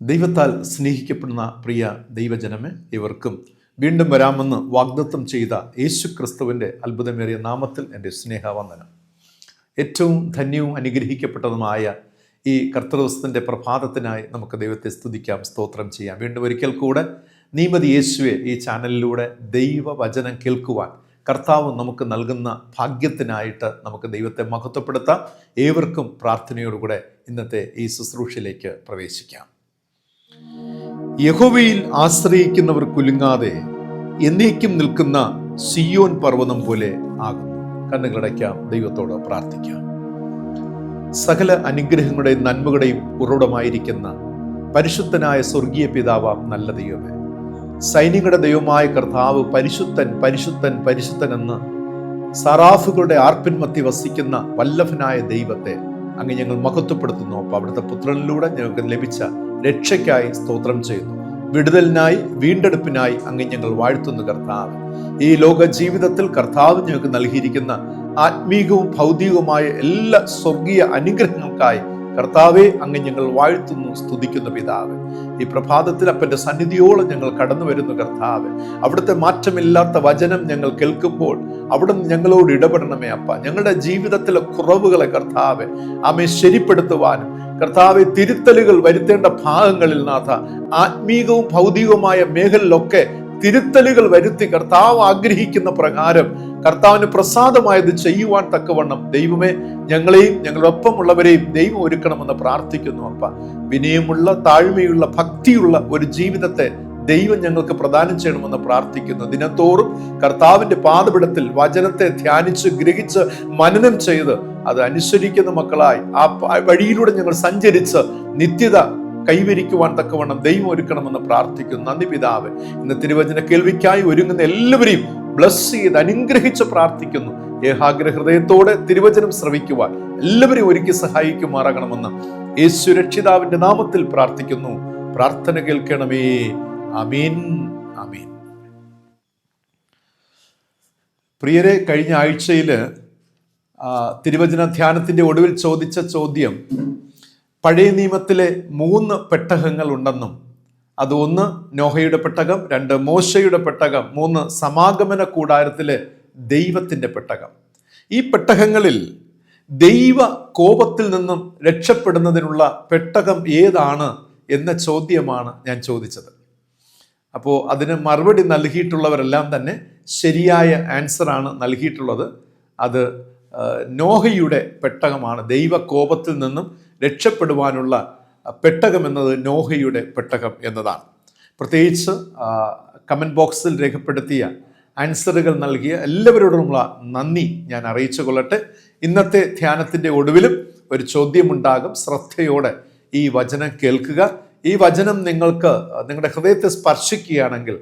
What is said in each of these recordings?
ദൈവത്താൽ സ്നേഹിക്കപ്പെടുന്ന പ്രിയ ദൈവജനമേ, ഇവർക്കും വീണ്ടും വരാമെന്ന് വാഗ്ദത്തം ചെയ്ത യേശു ക്രിസ്തുവിൻ്റെ അത്ഭുതമേറിയ നാമത്തിൽ എൻ്റെ സ്നേഹവന്ദനം. ഏറ്റവും ധന്യവും അനുഗ്രഹിക്കപ്പെട്ടതുമായ ഈ കർത്തൃദിവസത്തിൻ്റെ പ്രഭാതത്തിനായി നമുക്ക് ദൈവത്തെ സ്തുതിക്കാം, സ്തോത്രം ചെയ്യാം. വീണ്ടും ഒരിക്കൽ കൂടെ നീമതി യേശുവെ ഈ ചാനലിലൂടെ ദൈവവചനം കേൾക്കുവാൻ കർത്താവ് നമുക്ക് നൽകുന്ന ഭാഗ്യത്തിനായിട്ട് നമുക്ക് ദൈവത്തെ മഹത്വപ്പെടുത്താം. ഏവർക്കും പ്രാർത്ഥനയോടുകൂടെ ഇന്നത്തെ ഈ ശുശ്രൂഷയിലേക്ക് പ്രവേശിക്കാം. യഹോവയിൽ ആശ്രയിക്കുന്നവർ കുലുങ്ങാതെ എന്നേക്കും നിൽക്കുന്ന സിയോൻ പർവ്വതം പോലെ ആകുന്നു. കണ്ണുകളടയ്ക്കാം, ദൈവത്തോട് പ്രാർത്ഥിക്കാം. സകല അനുഗ്രഹങ്ങളുടെയും നന്മകളുടെയും ഉറവിടമായിരിക്കുന്ന പരിശുദ്ധനായ സ്വർഗീയ പിതാവാം നല്ല ദൈവമേ, സൈന്യങ്ങളുടെ ദൈവമായ കർത്താവ് പരിശുദ്ധൻ പരിശുദ്ധൻ പരിശുദ്ധൻ എന്ന് സറാഫുകളുടെ ആർപ്പിൻമത്തി വസിക്കുന്ന വല്ലഭനായ ദൈവത്തെ അങ്ങ് ഞങ്ങൾ മഹത്വപ്പെടുത്തുന്നു. അപ്പോൾ അവിടുത്തെ പുത്രനിലൂടെ ഞങ്ങൾക്ക് ലഭിച്ച രക്ഷയ്ക്കായി സ്തോത്രം ചെയ്യുന്നു. വിടുതലിനായി, വീണ്ടെടുപ്പിനായി അങ്ങ് ഞങ്ങൾ വാഴ്ത്തുന്നു. കർത്താവ്, ഈ ലോക ജീവിതത്തിൽ കർത്താവ് ഞങ്ങൾക്ക് നൽകിയിരിക്കുന്ന ആത്മീകവും ഭൗതികവുമായ എല്ലാ സ്വർഗീയ അനുഗ്രഹങ്ങൾക്കായി കർത്താവെ അങ്ങ് ഞങ്ങൾ വാഴ്ത്തുന്നു, സ്തുതിക്കുന്നു. പിതാവ്, ഈ പ്രഭാതത്തിൽ അപ്പൻ്റെ സന്നിധിയോളം ഞങ്ങൾ കടന്നു വരുന്നു. കർത്താവ്, അവിടുത്തെ മാറ്റമില്ലാത്ത വചനം ഞങ്ങൾ കേൾക്കുമ്പോൾ അവിടുന്ന് ഞങ്ങളോട് ഇടപെടണമേ. അപ്പ, ഞങ്ങളുടെ ജീവിതത്തിലെ കുറവുകളെ കർത്താവെ ആമേ ശരിപ്പെടുത്തുവാനും കർത്താവെ തിരുത്തലുകൾ വരുത്തേണ്ട ഭാഗങ്ങളിൽ നാഥ ആത്മീകവും ഭൗതികവുമായ മേഖലയിലൊക്കെ തിരുത്തലുകൾ വരുത്തി കർത്താവ് ആഗ്രഹിക്കുന്ന പ്രകാരം കർത്താവിന് പ്രസാദമായത് ചെയ്യുവാൻ തക്കവണ്ണം ദൈവമേ ഞങ്ങളെയും ഞങ്ങളൊപ്പമുള്ളവരെയും ദൈവം ഒരുക്കണമെന്ന് പ്രാർത്ഥിക്കുന്നു. അപ്പ, വിനയമുള്ള, താഴ്മയുള്ള, ഭക്തിയുള്ള ഒരു ജീവിതത്തെ ദൈവം ഞങ്ങൾക്ക് പ്രദാനം ചെയ്യണമെന്ന് പ്രാർത്ഥിക്കുന്നു. ദിനത്തോറും കർത്താവിന്റെ പാദപീഠത്തിൽ വചനത്തെ ധ്യാനിച്ച് ഗ്രഹിച്ച് മനനം ചെയ്ത് അത് അനുസരിക്കുന്ന മക്കളായി ആ വഴിയിലൂടെ ഞങ്ങൾ സഞ്ചരിച്ച് നിത്യത കൈവരിക്കുവാൻ തക്കവണ്ണം ദൈവം ഒരുക്കണമെന്ന് പ്രാർത്ഥിക്കുന്നു. നന്ദി പിതാവ്. ഇന്ന് തിരുവചന കേൾവിക്കായി ഒരുങ്ങുന്ന എല്ലാവരെയും ബ്ലസ് ചെയ്ത് അനുഗ്രഹിച്ച് പ്രാർത്ഥിക്കുന്നു. ഏകാഗ്ര ഹൃദയത്തോടെ തിരുവചനം ശ്രവിക്കുവാൻ എല്ലാവരെയും ഒരുക്കി സഹായിക്കുമാറാകണമെന്ന് യേശു രക്ഷിതാവിന്റെ നാമത്തിൽ പ്രാർത്ഥിക്കുന്നു. പ്രാർത്ഥന കേൾക്കണമേ. ആമീൻ, ആമീൻ. പ്രിയരെ, കഴിഞ്ഞ ആഴ്ചയിൽ തിരുവചന ധ്യാനത്തിന്റെ ഒടുവിൽ ചോദിച്ച ചോദ്യം, പഴയ നിയമത്തിലെ 3 പെട്ടകങ്ങൾ ഉണ്ടെന്നും അത് 1 നോഹയുടെ പെട്ടകം, 2 മോശയുടെ പെട്ടകം, 3 സമാഗമന കൂടാരത്തിലെ ദൈവത്തിന്റെ പെട്ടകം. ഈ പെട്ടകങ്ങളിൽ ദൈവ കോപത്തിൽ നിന്നും രക്ഷപ്പെടുന്നതിനുള്ള പെട്ടകം ഏതാണ് എന്ന ചോദ്യമാണ് ഞാൻ ചോദിച്ചത്. അപ്പോൾ അതിന് മറുപടി നൽകിയിട്ടുള്ളവരെല്ലാം തന്നെ ശരിയായ ആൻസറാണ് നൽകിയിട്ടുള്ളത്. അത് നോഹയുടെ പെട്ടകമാണ്. ദൈവ കോപത്തിൽ നിന്നും രക്ഷപ്പെടുവാനുള്ള പെട്ടകം എന്നത് നോഹയുടെ പെട്ടകം എന്നതാണ്. പ്രത്യേകിച്ച് കമൻറ്റ് ബോക്സിൽ രേഖപ്പെടുത്തിയ ആൻസറുകൾ നൽകിയ എല്ലാവരോടുമുള്ള നന്ദി ഞാൻ അറിയിച്ചു കൊള്ളട്ടെ. ഇന്നത്തെ ധ്യാനത്തിൻ്റെ ഒടുവിലും ഒരു ചോദ്യമുണ്ടാകും. ശ്രദ്ധയോടെ ഈ വചനം കേൾക്കുക. ഈ വചനം നിങ്ങൾക്ക് നിങ്ങളുടെ ഹൃദയത്തെ സ്പർശിക്കുകയാണെങ്കിൽ,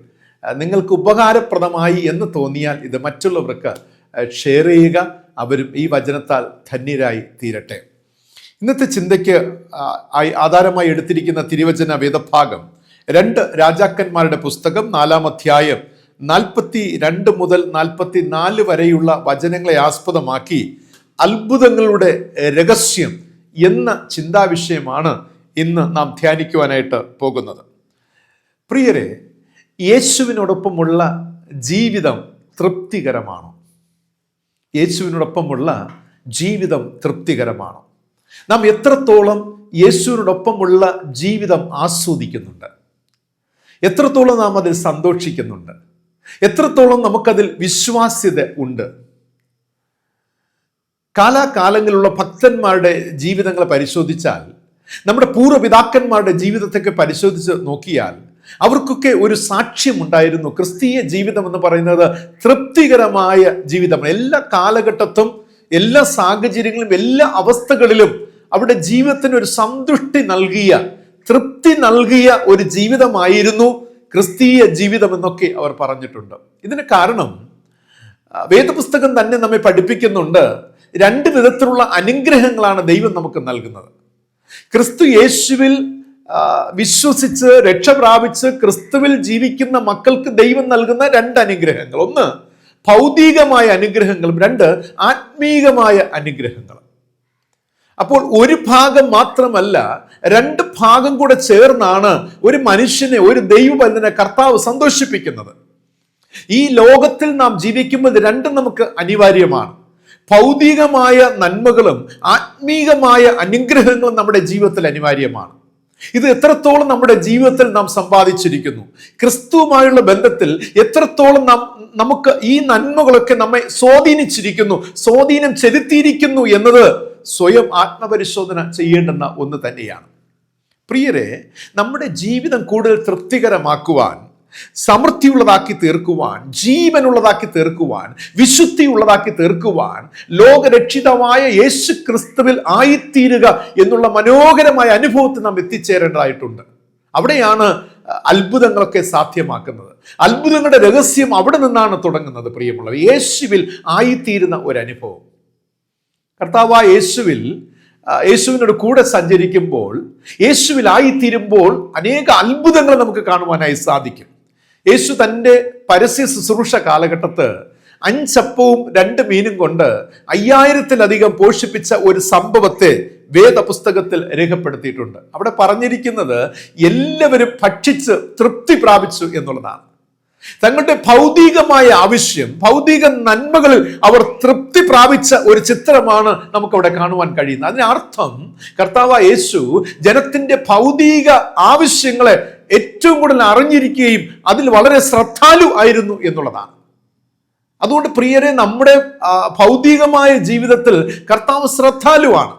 നിങ്ങൾക്ക് ഉപകാരപ്രദമായി എന്ന് തോന്നിയാൽ ഇത് മറ്റുള്ളവർക്ക് ഷെയർ ചെയ്യുക. അവരും ഈ വചനത്താൽ ധന്യരായി തീരട്ടെ. ഇന്നത്തെ ചിന്തയ്ക്ക് ആധാരമായി എടുത്തിരിക്കുന്ന തിരുവചന വേദഭാഗം 2 രാജാക്കന്മാരുടെ പുസ്തകം 4-ാം അധ്യായം 42 മുതൽ 44 വരെയുള്ള വചനങ്ങളെ ആസ്പദമാക്കി അത്ഭുതങ്ങളുടെ രഹസ്യം എന്ന ചിന്താവിഷയമാണ് ഇന്ന് നാം ധ്യാനിക്കുവാനായിട്ട് പോകുന്നത്. പ്രിയരെ, യേശുവിനോടൊപ്പമുള്ള ജീവിതം തൃപ്തികരമാണോ? യേശുവിനോടൊപ്പമുള്ള ജീവിതം തൃപ്തികരമാണോ? നാം എത്രത്തോളം യേശുവിനോടൊപ്പമുള്ള ജീവിതം ആസ്വദിക്കുന്നുണ്ട്? എത്രത്തോളം നാം അതിൽ സന്തോഷിക്കുന്നുണ്ട്? എത്രത്തോളം നമുക്കതിൽ വിശ്വാസ്യത ഉണ്ട്? കാലാകാലങ്ങളിലുള്ള ഭക്തന്മാരുടെ ജീവിതങ്ങളെ പരിശോധിച്ചാൽ, നമ്മുടെ പൂർവ്വപിതാക്കന്മാരുടെ ജീവിതത്തൊക്കെ പരിശോധിച്ച് നോക്കിയാൽ അവർക്കൊക്കെ ഒരു സാക്ഷ്യമുണ്ടായിരുന്നു. ക്രിസ്തീയ ജീവിതം എന്ന് പറയുന്നത് തൃപ്തികരമായ ജീവിതമാണ്. എല്ലാ കാലഘട്ടത്തും, എല്ലാ സാഹചര്യങ്ങളിലും, എല്ലാ അവസ്ഥകളിലും അവരുടെ ജീവിതത്തിന് ഒരു സന്തുഷ്ടി നൽകിയ, തൃപ്തി നൽകിയ ഒരു ജീവിതമായിരുന്നു ക്രിസ്തീയ ജീവിതം എന്നൊക്കെ അവർ പറഞ്ഞിട്ടുണ്ട്. ഇതിന് കാരണം വേദപുസ്തകം തന്നെ നമ്മെ പഠിപ്പിക്കുന്നുണ്ട്. 2 വിധത്തിലുള്ള അനുഗ്രഹങ്ങളാണ് ദൈവം നമുക്ക് നൽകുന്നത്. ക്രിസ്തു യേശുവിൽ വിശ്വസിച്ച് രക്ഷ പ്രാപിച്ച് ക്രിസ്തുവിൽ ജീവിക്കുന്ന മക്കൾക്ക് ദൈവം നൽകുന്ന 2 അനുഗ്രഹങ്ങൾ. 1 ഭൗതികമായ അനുഗ്രഹങ്ങളും, 2 ആത്മീകമായ അനുഗ്രഹങ്ങളും. അപ്പോൾ ഒരു ഭാഗം മാത്രമല്ല, രണ്ട് ഭാഗം കൂടെ ചേർന്നാണ് ഒരു മനുഷ്യനെ, ഒരു ദൈവബന്ധനെ കർത്താവ് സന്തോഷിപ്പിക്കുന്നത്. ഈ ലോകത്തിൽ നാം ജീവിക്കുമ്പോൾ രണ്ടും നമുക്ക് അനിവാര്യമാണ്. ഭൗതികമായ നന്മകളും ആത്മീകമായ അനുഗ്രഹങ്ങളും നമ്മുടെ ജീവിതത്തിൽ അനിവാര്യമാണ്. ഇത് എത്രത്തോളം നമ്മുടെ ജീവിതത്തിൽ നാം സമ്പാദിച്ചിരിക്കുന്നു, ക്രിസ്തുവുമായുള്ള ബന്ധത്തിൽ എത്രത്തോളം നമുക്ക് ഈ നന്മകളൊക്കെ നമ്മെ സ്വാധീനിച്ചിരിക്കുന്നു, സ്വാധീനം ചെലുത്തിയിരിക്കുന്നു എന്നത് സ്വയം ആത്മപരിശോധന ചെയ്യേണ്ടുന്ന ഒന്ന് തന്നെയാണ്. പ്രിയരെ, നമ്മുടെ ജീവിതം കൂടുതൽ തൃപ്തികരമാക്കുവാൻ, സമൃദ്ധിയുള്ളതാക്കി തീർക്കുവാൻ, ജീവനുള്ളതാക്കി തീർക്കുവാൻ, വിശുദ്ധിയുള്ളതാക്കി തീർക്കുവാൻ, ലോകരക്ഷിതമായ യേശു ക്രിസ്തുവിൽ ആയിത്തീരുക എന്നുള്ള മനോഹരമായ അനുഭവത്തിൽ നാം എത്തിച്ചേരേണ്ടതായിട്ടുണ്ട്. അവിടെയാണ് അത്ഭുതങ്ങളൊക്കെ സാധ്യമാക്കുന്നത്. അത്ഭുതങ്ങളുടെ രഹസ്യം അവിടെ നിന്നാണ് തുടങ്ങുന്നത്. പ്രിയമുള്ളവർ, യേശുവിൽ ആയിത്തീരുന്ന ഒരു അനുഭവം. കർത്താവായ യേശുവിനോട് കൂടെ സഞ്ചരിക്കുമ്പോൾ, യേശുവിൽ ആയിത്തീരുമ്പോൾ അനേക അത്ഭുതങ്ങൾ നമുക്ക് കാണുവാനായി സാധിക്കും. യേശു തൻ്റെ പരസ്യ ശുശ്രൂഷ കാലഘട്ടത്ത് 5 അപ്പവും 2 മീനും കൊണ്ട് 5000-ലധികം പോഷിപ്പിച്ച ഒരു സംഭവത്തെ വേദപുസ്തകത്തിൽ രേഖപ്പെടുത്തിയിട്ടുണ്ട്. അവിടെ പറഞ്ഞിരിക്കുന്നത് എല്ലാവരും ഭക്ഷിച്ച് തൃപ്തി പ്രാപിച്ചു എന്നുള്ളതാണ്. തങ്ങളുടെ ഭൗതികമായ ആവശ്യം, ഭൗതിക നന്മകളിൽ അവർ തൃപ്തി പ്രാപിച്ച ഒരു ചിത്രമാണ് നമുക്കവിടെ കാണുവാൻ കഴിയുന്നത്. അതിനർത്ഥം കർത്താവായ യേശു ജനത്തിന്റെ ഭൗതിക ആവശ്യങ്ങളെ ഏറ്റവും കൂടുതൽ അറിഞ്ഞിരിക്കുകയും അതിൽ വളരെ ശ്രദ്ധാലു ആയിരുന്നു എന്നുള്ളതാണ്. അതുകൊണ്ട് പ്രിയരെ, നമ്മുടെ ഭൗതികമായ ജീവിതത്തിൽ കർത്താവ് ശ്രദ്ധാലുവാണ്.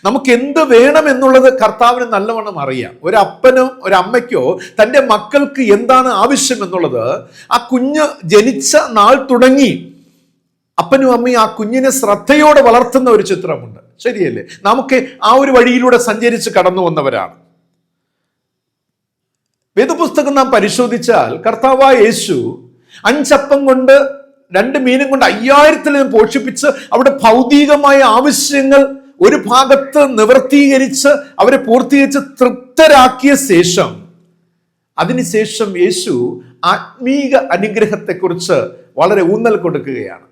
നമുക്ക് എന്ത് വേണം എന്നുള്ളത് കർത്താവിന് നല്ലവണ്ണം അറിയാം. ഒരു അപ്പനോ ഒരു അമ്മയ്ക്കോ തൻ്റെ മക്കൾക്ക് എന്താണ് ആവശ്യം എന്നുള്ളത് ആ കുഞ്ഞ് ജനിച്ച നാൾ തുടങ്ങി അപ്പനും അമ്മയും ആ കുഞ്ഞിനെ ശ്രദ്ധയോടെ വളർത്തുന്ന ഒരു ചിത്രമുണ്ട്. ശരിയല്ലേ? നമുക്ക് ആ ഒരു വഴിയിലൂടെ സഞ്ചരിച്ച് കടന്നു വന്നവരാണ്. വേദപുസ്തകം നാം പരിശോധിച്ചാൽ കർത്താവായ യേശു 5 അപ്പം കൊണ്ട് 2 മീനും കൊണ്ട് 5000-ലും പോഷിപ്പിച്ച് അവിടെ ഭൗതികമായ ആവശ്യങ്ങൾ ഒരു ഭാഗത്ത് നിവർത്തീകരിച്ച് അവരെ പൂർത്തീകരിച്ച് തൃപ്തരാക്കിയ ശേഷം, അതിനുശേഷം യേശു ആത്മീക അനുഗ്രഹത്തെക്കുറിച്ച് വളരെ ഊന്നൽ കൊടുക്കുകയാണ്.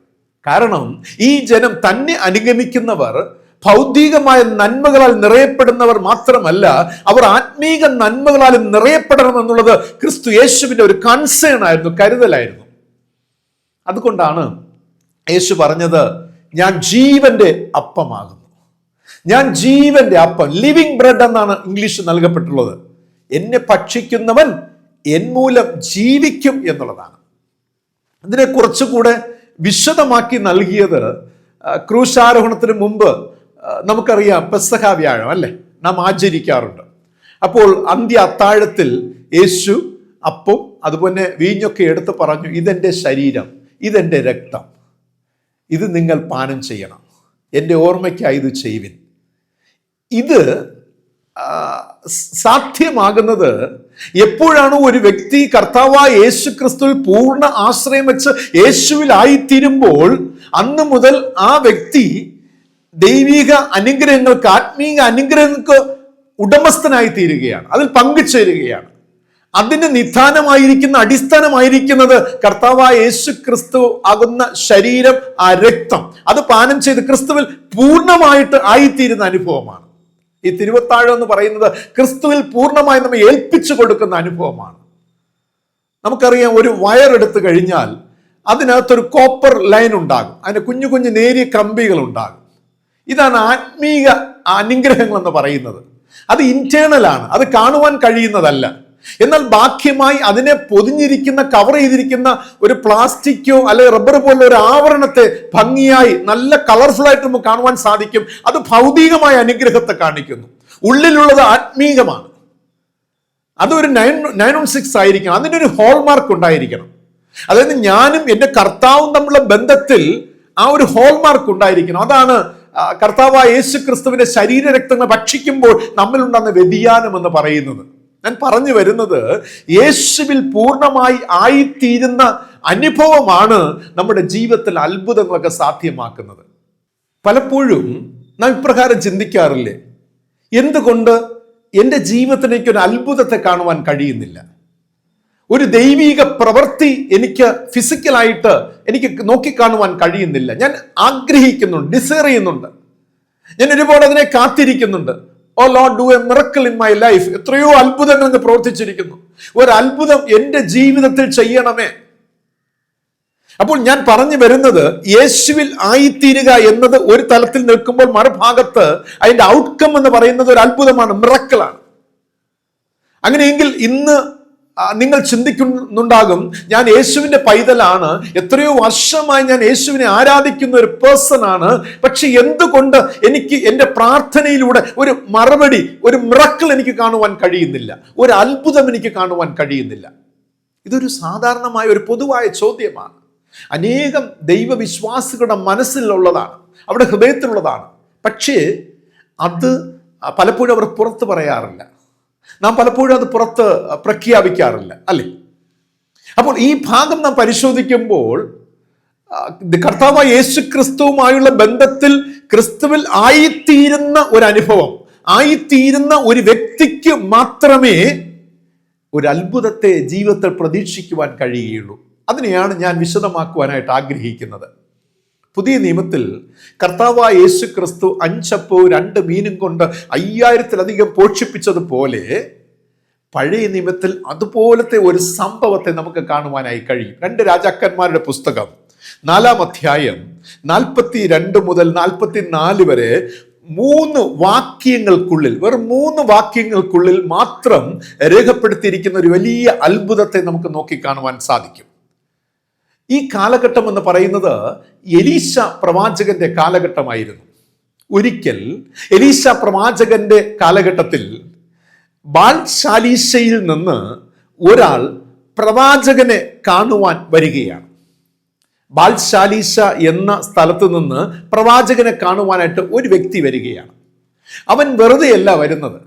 കാരണം ഈ ജനം തന്നെ അനുഗമിക്കുന്നവർ ഭൗതികമായ നന്മകളാൽ നിറയപ്പെടുന്നവർ മാത്രമല്ല, അവർ ആത്മീക നന്മകളാലും നിറയപ്പെടണം എന്നുള്ളത് ക്രിസ്തു യേശുവിന്റെ ഒരു കൺസേൺ ആയിരുന്നു, കരുതലായിരുന്നു. അതുകൊണ്ടാണ് യേശു പറഞ്ഞത്, ഞാൻ ജീവന്റെ അപ്പമാകുന്നു. ഞാൻ ജീവന്റെ അപ്പം, ലിവിങ് ബ്രെഡ് എന്നാണ് ഇംഗ്ലീഷ് നൽകപ്പെട്ടുള്ളത്. എന്നെ ഭക്ഷിക്കുന്നവൻ എൻ മൂലം ജീവിക്കും എന്നുള്ളതാണ്. അതിനെ കുറച്ചുകൂടെ വിശദമാക്കി നൽകിയത് ക്രൂശാരോഹണത്തിന് മുമ്പ് നമുക്കറിയാം, പെസഹ വ്യാഴം അല്ലെ നാം ആചരിക്കാറുണ്ട്. അപ്പോൾ അന്ത്യ അത്താഴത്തിൽ യേശു അപ്പം അതുപോലെ വീഞ്ഞൊക്കെ എടുത്ത് പറഞ്ഞു, ഇതെൻ്റെ ശരീരം, ഇതെൻ്റെ രക്തം, ഇത് നിങ്ങൾ പാനം ചെയ്യണം, എൻ്റെ ഓർമ്മയ്ക്കായി ഇത് ചെയ്യുവിൻ. ഇത് സാധ്യമാകുന്നത് എപ്പോഴാണ് ഒരു വ്യക്തി കർത്താവായ യേശു ക്രിസ്തുവിൽ പൂർണ്ണ ആശ്രയം വെച്ച് യേശുവിൽ ആയിത്തീരുമ്പോൾ അന്ന് മുതൽ ആ വ്യക്തി ദൈവിക അനുഗ്രഹങ്ങൾക്ക്, ആത്മീക അനുഗ്രഹങ്ങൾക്ക് ഉടമസ്ഥനായി തീരുകയാണ്, അതിൽ പങ്കുചേരുകയാണ്. അതിന് നിധാനമായിരിക്കുന്ന, അടിസ്ഥാനമായിരിക്കുന്നത് കർത്താവായ യേശു ക്രിസ്തു ആകുന്ന ശരീരം, ആ രക്തം, അത് പാനം ചെയ്ത് ക്രിസ്തുവിൽ പൂർണ്ണമായിട്ട് ആയിത്തീരുന്ന അനുഭവമാണ്. ഈ തിരുവത്താഴം എന്ന് പറയുന്നത് ക്രിസ്തുവിൽ പൂർണ്ണമായി നമ്മെ ഏൽപ്പിച്ചു കൊടുക്കുന്ന അനുഭവമാണ്. നമുക്കറിയാം, ഒരു വയർ എടുത്തു കഴിഞ്ഞാൽ അതിനകത്തൊരു കോപ്പർ ലൈൻ ഉണ്ടാകും, അതിന് കുഞ്ഞു കുഞ്ഞു നേരിയ കമ്പികൾ ഉണ്ടാകും. ഇതാണ് ആത്മീക അനുഗ്രഹങ്ങൾ എന്ന് പറയുന്നത്. അത് ഇന്റേണൽ ആണ്, അത് കാണുവാൻ കഴിയുന്നതല്ല. എന്നാൽ ബാഹ്യമായി അതിനെ പൊതിഞ്ഞിരിക്കുന്ന, കവർ ചെയ്തിരിക്കുന്ന ഒരു പ്ലാസ്റ്റിക്കോ അല്ലെങ്കിൽ റബ്ബർ പോലുള്ള ഒരു ആവരണത്തെ ഭംഗിയായി നല്ല കളർഫുൾ ആയിട്ട് നമുക്ക് കാണുവാൻ സാധിക്കും. അത് ഭൗതികമായ അനുഗ്രഹത്തെ കാണിക്കുന്നു. ഉള്ളിലുള്ളത് ആത്മീകമാണ്. അതൊരു 916 ആയിരിക്കണം, അതിൻ്റെ ഒരു ഹോൾമാർക്ക് ഉണ്ടായിരിക്കണം. അതായത് ഞാനും എൻ്റെ കർത്താവും തമ്മിലുള്ള ബന്ധത്തിൽ ആ ഒരു ഹോൾമാർക്ക് ഉണ്ടായിരിക്കണം. അതാണ് കർത്താവായ യേശു ക്രിസ്തുവിന്റെ ശരീരരക്തങ്ങൾ ഭക്ഷിക്കുമ്പോൾ നമ്മളുണ്ടാകുന്ന വ്യതിയാനം എന്ന് പറയുന്നത്. ഞാൻ പറഞ്ഞു വരുന്നത്, യേശുവിൽ പൂർണ്ണമായി ആയിത്തീരുന്ന അനുഭവമാണ് നമ്മുടെ ജീവിതത്തിൽ അത്ഭുതങ്ങളൊക്കെ സാധ്യമാക്കുന്നത്. പലപ്പോഴും നാം ഇപ്രകാരം ചിന്തിക്കാറില്ലേ, എന്തുകൊണ്ട് എൻ്റെ ജീവിതത്തിലേക്ക് ഒരു അത്ഭുതത്തെ കാണുവാൻ കഴിയുന്നില്ല? ഒരു ദൈവിക പ്രവൃത്തി എനിക്ക് ഫിസിക്കലായിട്ട് എനിക്ക് നോക്കിക്കാണുവാൻ കഴിയുന്നില്ല. ഞാൻ ആഗ്രഹിക്കുന്നുണ്ട്, ഡിസയർ ചെയ്യുന്നുണ്ട്. ഞാൻ ഒരുപാട് അതിനെ കാത്തിരിക്കുന്നുണ്ട്. Oh lord, do a miracle in my life. എത്രയോ അത്ഭുതങ്ങൾ എന്ന് പ്രവർത്തിച്ചിരിക്കുന്നു. ഒരു അത്ഭുതം എൻ്റെ ജീവിതത്തിൽ ചെയ്യണമേ. അപ്പോൾ ഞാൻ പറഞ്ഞു വരുന്നത്, യേശുവിൽ ആയിത്തീരുക എന്നത് ഒരു തലത്തിൽ നിൽക്കുമ്പോൾ, മറുഭാഗത്ത് അതിന്റെ ഔട്ട്കം എന്ന് പറയുന്നത് ഒരു അത്ഭുതമാണ്, മിറക്കിളാണ്. അങ്ങനെയെങ്കിൽ ഇന്ന് നിങ്ങൾ ചിന്തിക്കുന്നുണ്ടാകും, ഞാൻ യേശുവിന്റെ പൈതലാണ്, എത്രയോ വർഷമായി ഞാൻ യേശുവിനെ ആരാധിക്കുന്ന ഒരു പേഴ്സൺ ആണ്, പക്ഷെ എന്തുകൊണ്ട് എനിക്ക് എൻ്റെ പ്രാർത്ഥനയിലൂടെ ഒരു മറുപടി, ഒരു മിറക്കിൾ എനിക്ക് കാണുവാൻ കഴിയുന്നില്ല, ഒരു അത്ഭുതം എനിക്ക് കാണുവാൻ കഴിയുന്നില്ല? ഇതൊരു സാധാരണമായ ഒരു പൊതുവായ ചോദ്യമാണ്. അനേകം ദൈവവിശ്വാസികളുടെ മനസ്സിലുള്ളതാണ്, അവരുടെ ഹൃദയത്തിലുള്ളതാണ്. പക്ഷേ അത് പലപ്പോഴും അവർ പുറത്ത് പറയാറില്ല. നാം പലപ്പോഴും അത് പുറത്ത് പ്രഖ്യാപിക്കാറില്ല, അല്ലേ? അപ്പോൾ ഈ ഭാഗം നാം പരിശോധിക്കുമ്പോൾ, കർത്താവായ യേശു ക്രിസ്തുവുമായുള്ള ബന്ധത്തിൽ ക്രിസ്തുവിൽ ആയിത്തീരുന്ന ഒരു അനുഭവം, ആയിത്തീരുന്ന ഒരു വ്യക്തിക്ക് മാത്രമേ ഒരു അത്ഭുതത്തെ ജീവിതത്തിൽ പ്രതീക്ഷിക്കുവാൻ കഴിയുകയുള്ളൂ. അതിനെയാണ് ഞാൻ വിശദമാക്കുവാനായിട്ട് ആഗ്രഹിക്കുന്നത്. പുതിയ നിയമത്തിൽ കർത്താവായ യേശു ക്രിസ്തു 5 അപ്പവും 2 മീനും കൊണ്ട് 5000-ലധികം പോഷിപ്പിച്ചതുപോലെ, പഴയ നിയമത്തിൽ അതുപോലത്തെ ഒരു സംഭവത്തെ നമുക്ക് കാണുവാനായി കഴിയും. 2 രാജാക്കന്മാരുടെ പുസ്തകം 4-ാം അധ്യായം 42 മുതൽ 44 വരെ 3 വാക്യങ്ങൾക്കുള്ളിൽ, വെറും 3 വാക്യങ്ങൾക്കുള്ളിൽ മാത്രം രേഖപ്പെടുത്തിയിരിക്കുന്ന ഒരു വലിയ അത്ഭുതത്തെ നമുക്ക് നോക്കിക്കാണുവാൻ സാധിക്കും. ഈ കാലഘട്ടം എന്ന് പറയുന്നത് എലീശ പ്രവാചകന്റെ കാലഘട്ടമായിരുന്നു. ഒരിക്കൽ എലീശ പ്രവാചകന്റെ കാലഘട്ടത്തിൽ ബാൽശാലീശയിൽ നിന്ന് ഒരാൾ പ്രവാചകനെ കാണുവാൻ വരികയാണ്. ബാൽശാലീശ എന്ന സ്ഥലത്ത് നിന്ന് പ്രവാചകനെ കാണുവാനായിട്ട് ഒരു വ്യക്തി വരികയാണ്. അവൻ വെറുതെയല്ല വരുന്നത്.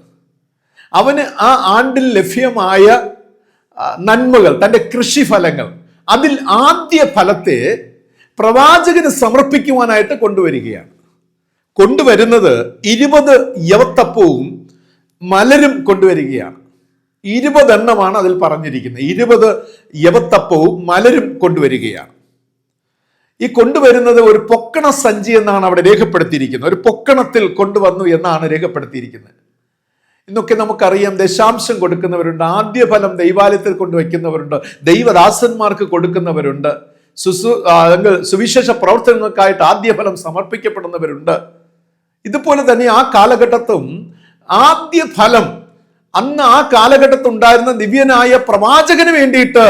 അവന് ആ ആണ്ടിൽ ലഭ്യമായ നന്മകൾ, തൻ്റെ കൃഷിഫലങ്ങൾ, അതിൽ ആദ്യ ഫലത്തെ പ്രവാചകന് സമർപ്പിക്കുവാനായിട്ട് കൊണ്ടുവരികയാണ്. കൊണ്ടുവരുന്നത് 20 യവത്തപ്പവും മലരും കൊണ്ടുവരികയാണ്. 20 എണ്ണമാണ് അതിൽ പറഞ്ഞിരിക്കുന്നത്. 20 യവത്തപ്പവും മലരും കൊണ്ടുവരികയാണ്. ഈ കൊണ്ടുവരുന്നത് ഒരു പൊക്കണ സഞ്ചി എന്നാണ് അവിടെ രേഖപ്പെടുത്തിയിരിക്കുന്നത്. ഒരു പൊക്കണത്തിൽ കൊണ്ടുവന്നു എന്നാണ് രേഖപ്പെടുത്തിയിരിക്കുന്നത്. ഇന്നൊക്കെ നമുക്കറിയാം, ദശാംശം കൊടുക്കുന്നവരുണ്ട്, ആദ്യ ഫലം ദൈവാലയത്തിൽ കൊണ്ടുവയ്ക്കുന്നവരുണ്ട്, ദൈവദാസന്മാർക്ക് കൊടുക്കുന്നവരുണ്ട്, സുവിശേഷ പ്രവർത്തനങ്ങൾക്കായിട്ട് ആദ്യ ഫലം സമർപ്പിക്കപ്പെടുന്നവരുണ്ട്. ഇതുപോലെ തന്നെ ആ കാലഘട്ടത്തും ആദ്യ ഫലം, അന്ന് ആ കാലഘട്ടത്തിൽ ഉണ്ടായിരുന്ന ദിവ്യനായ പ്രവാചകന് വേണ്ടിയിട്ട്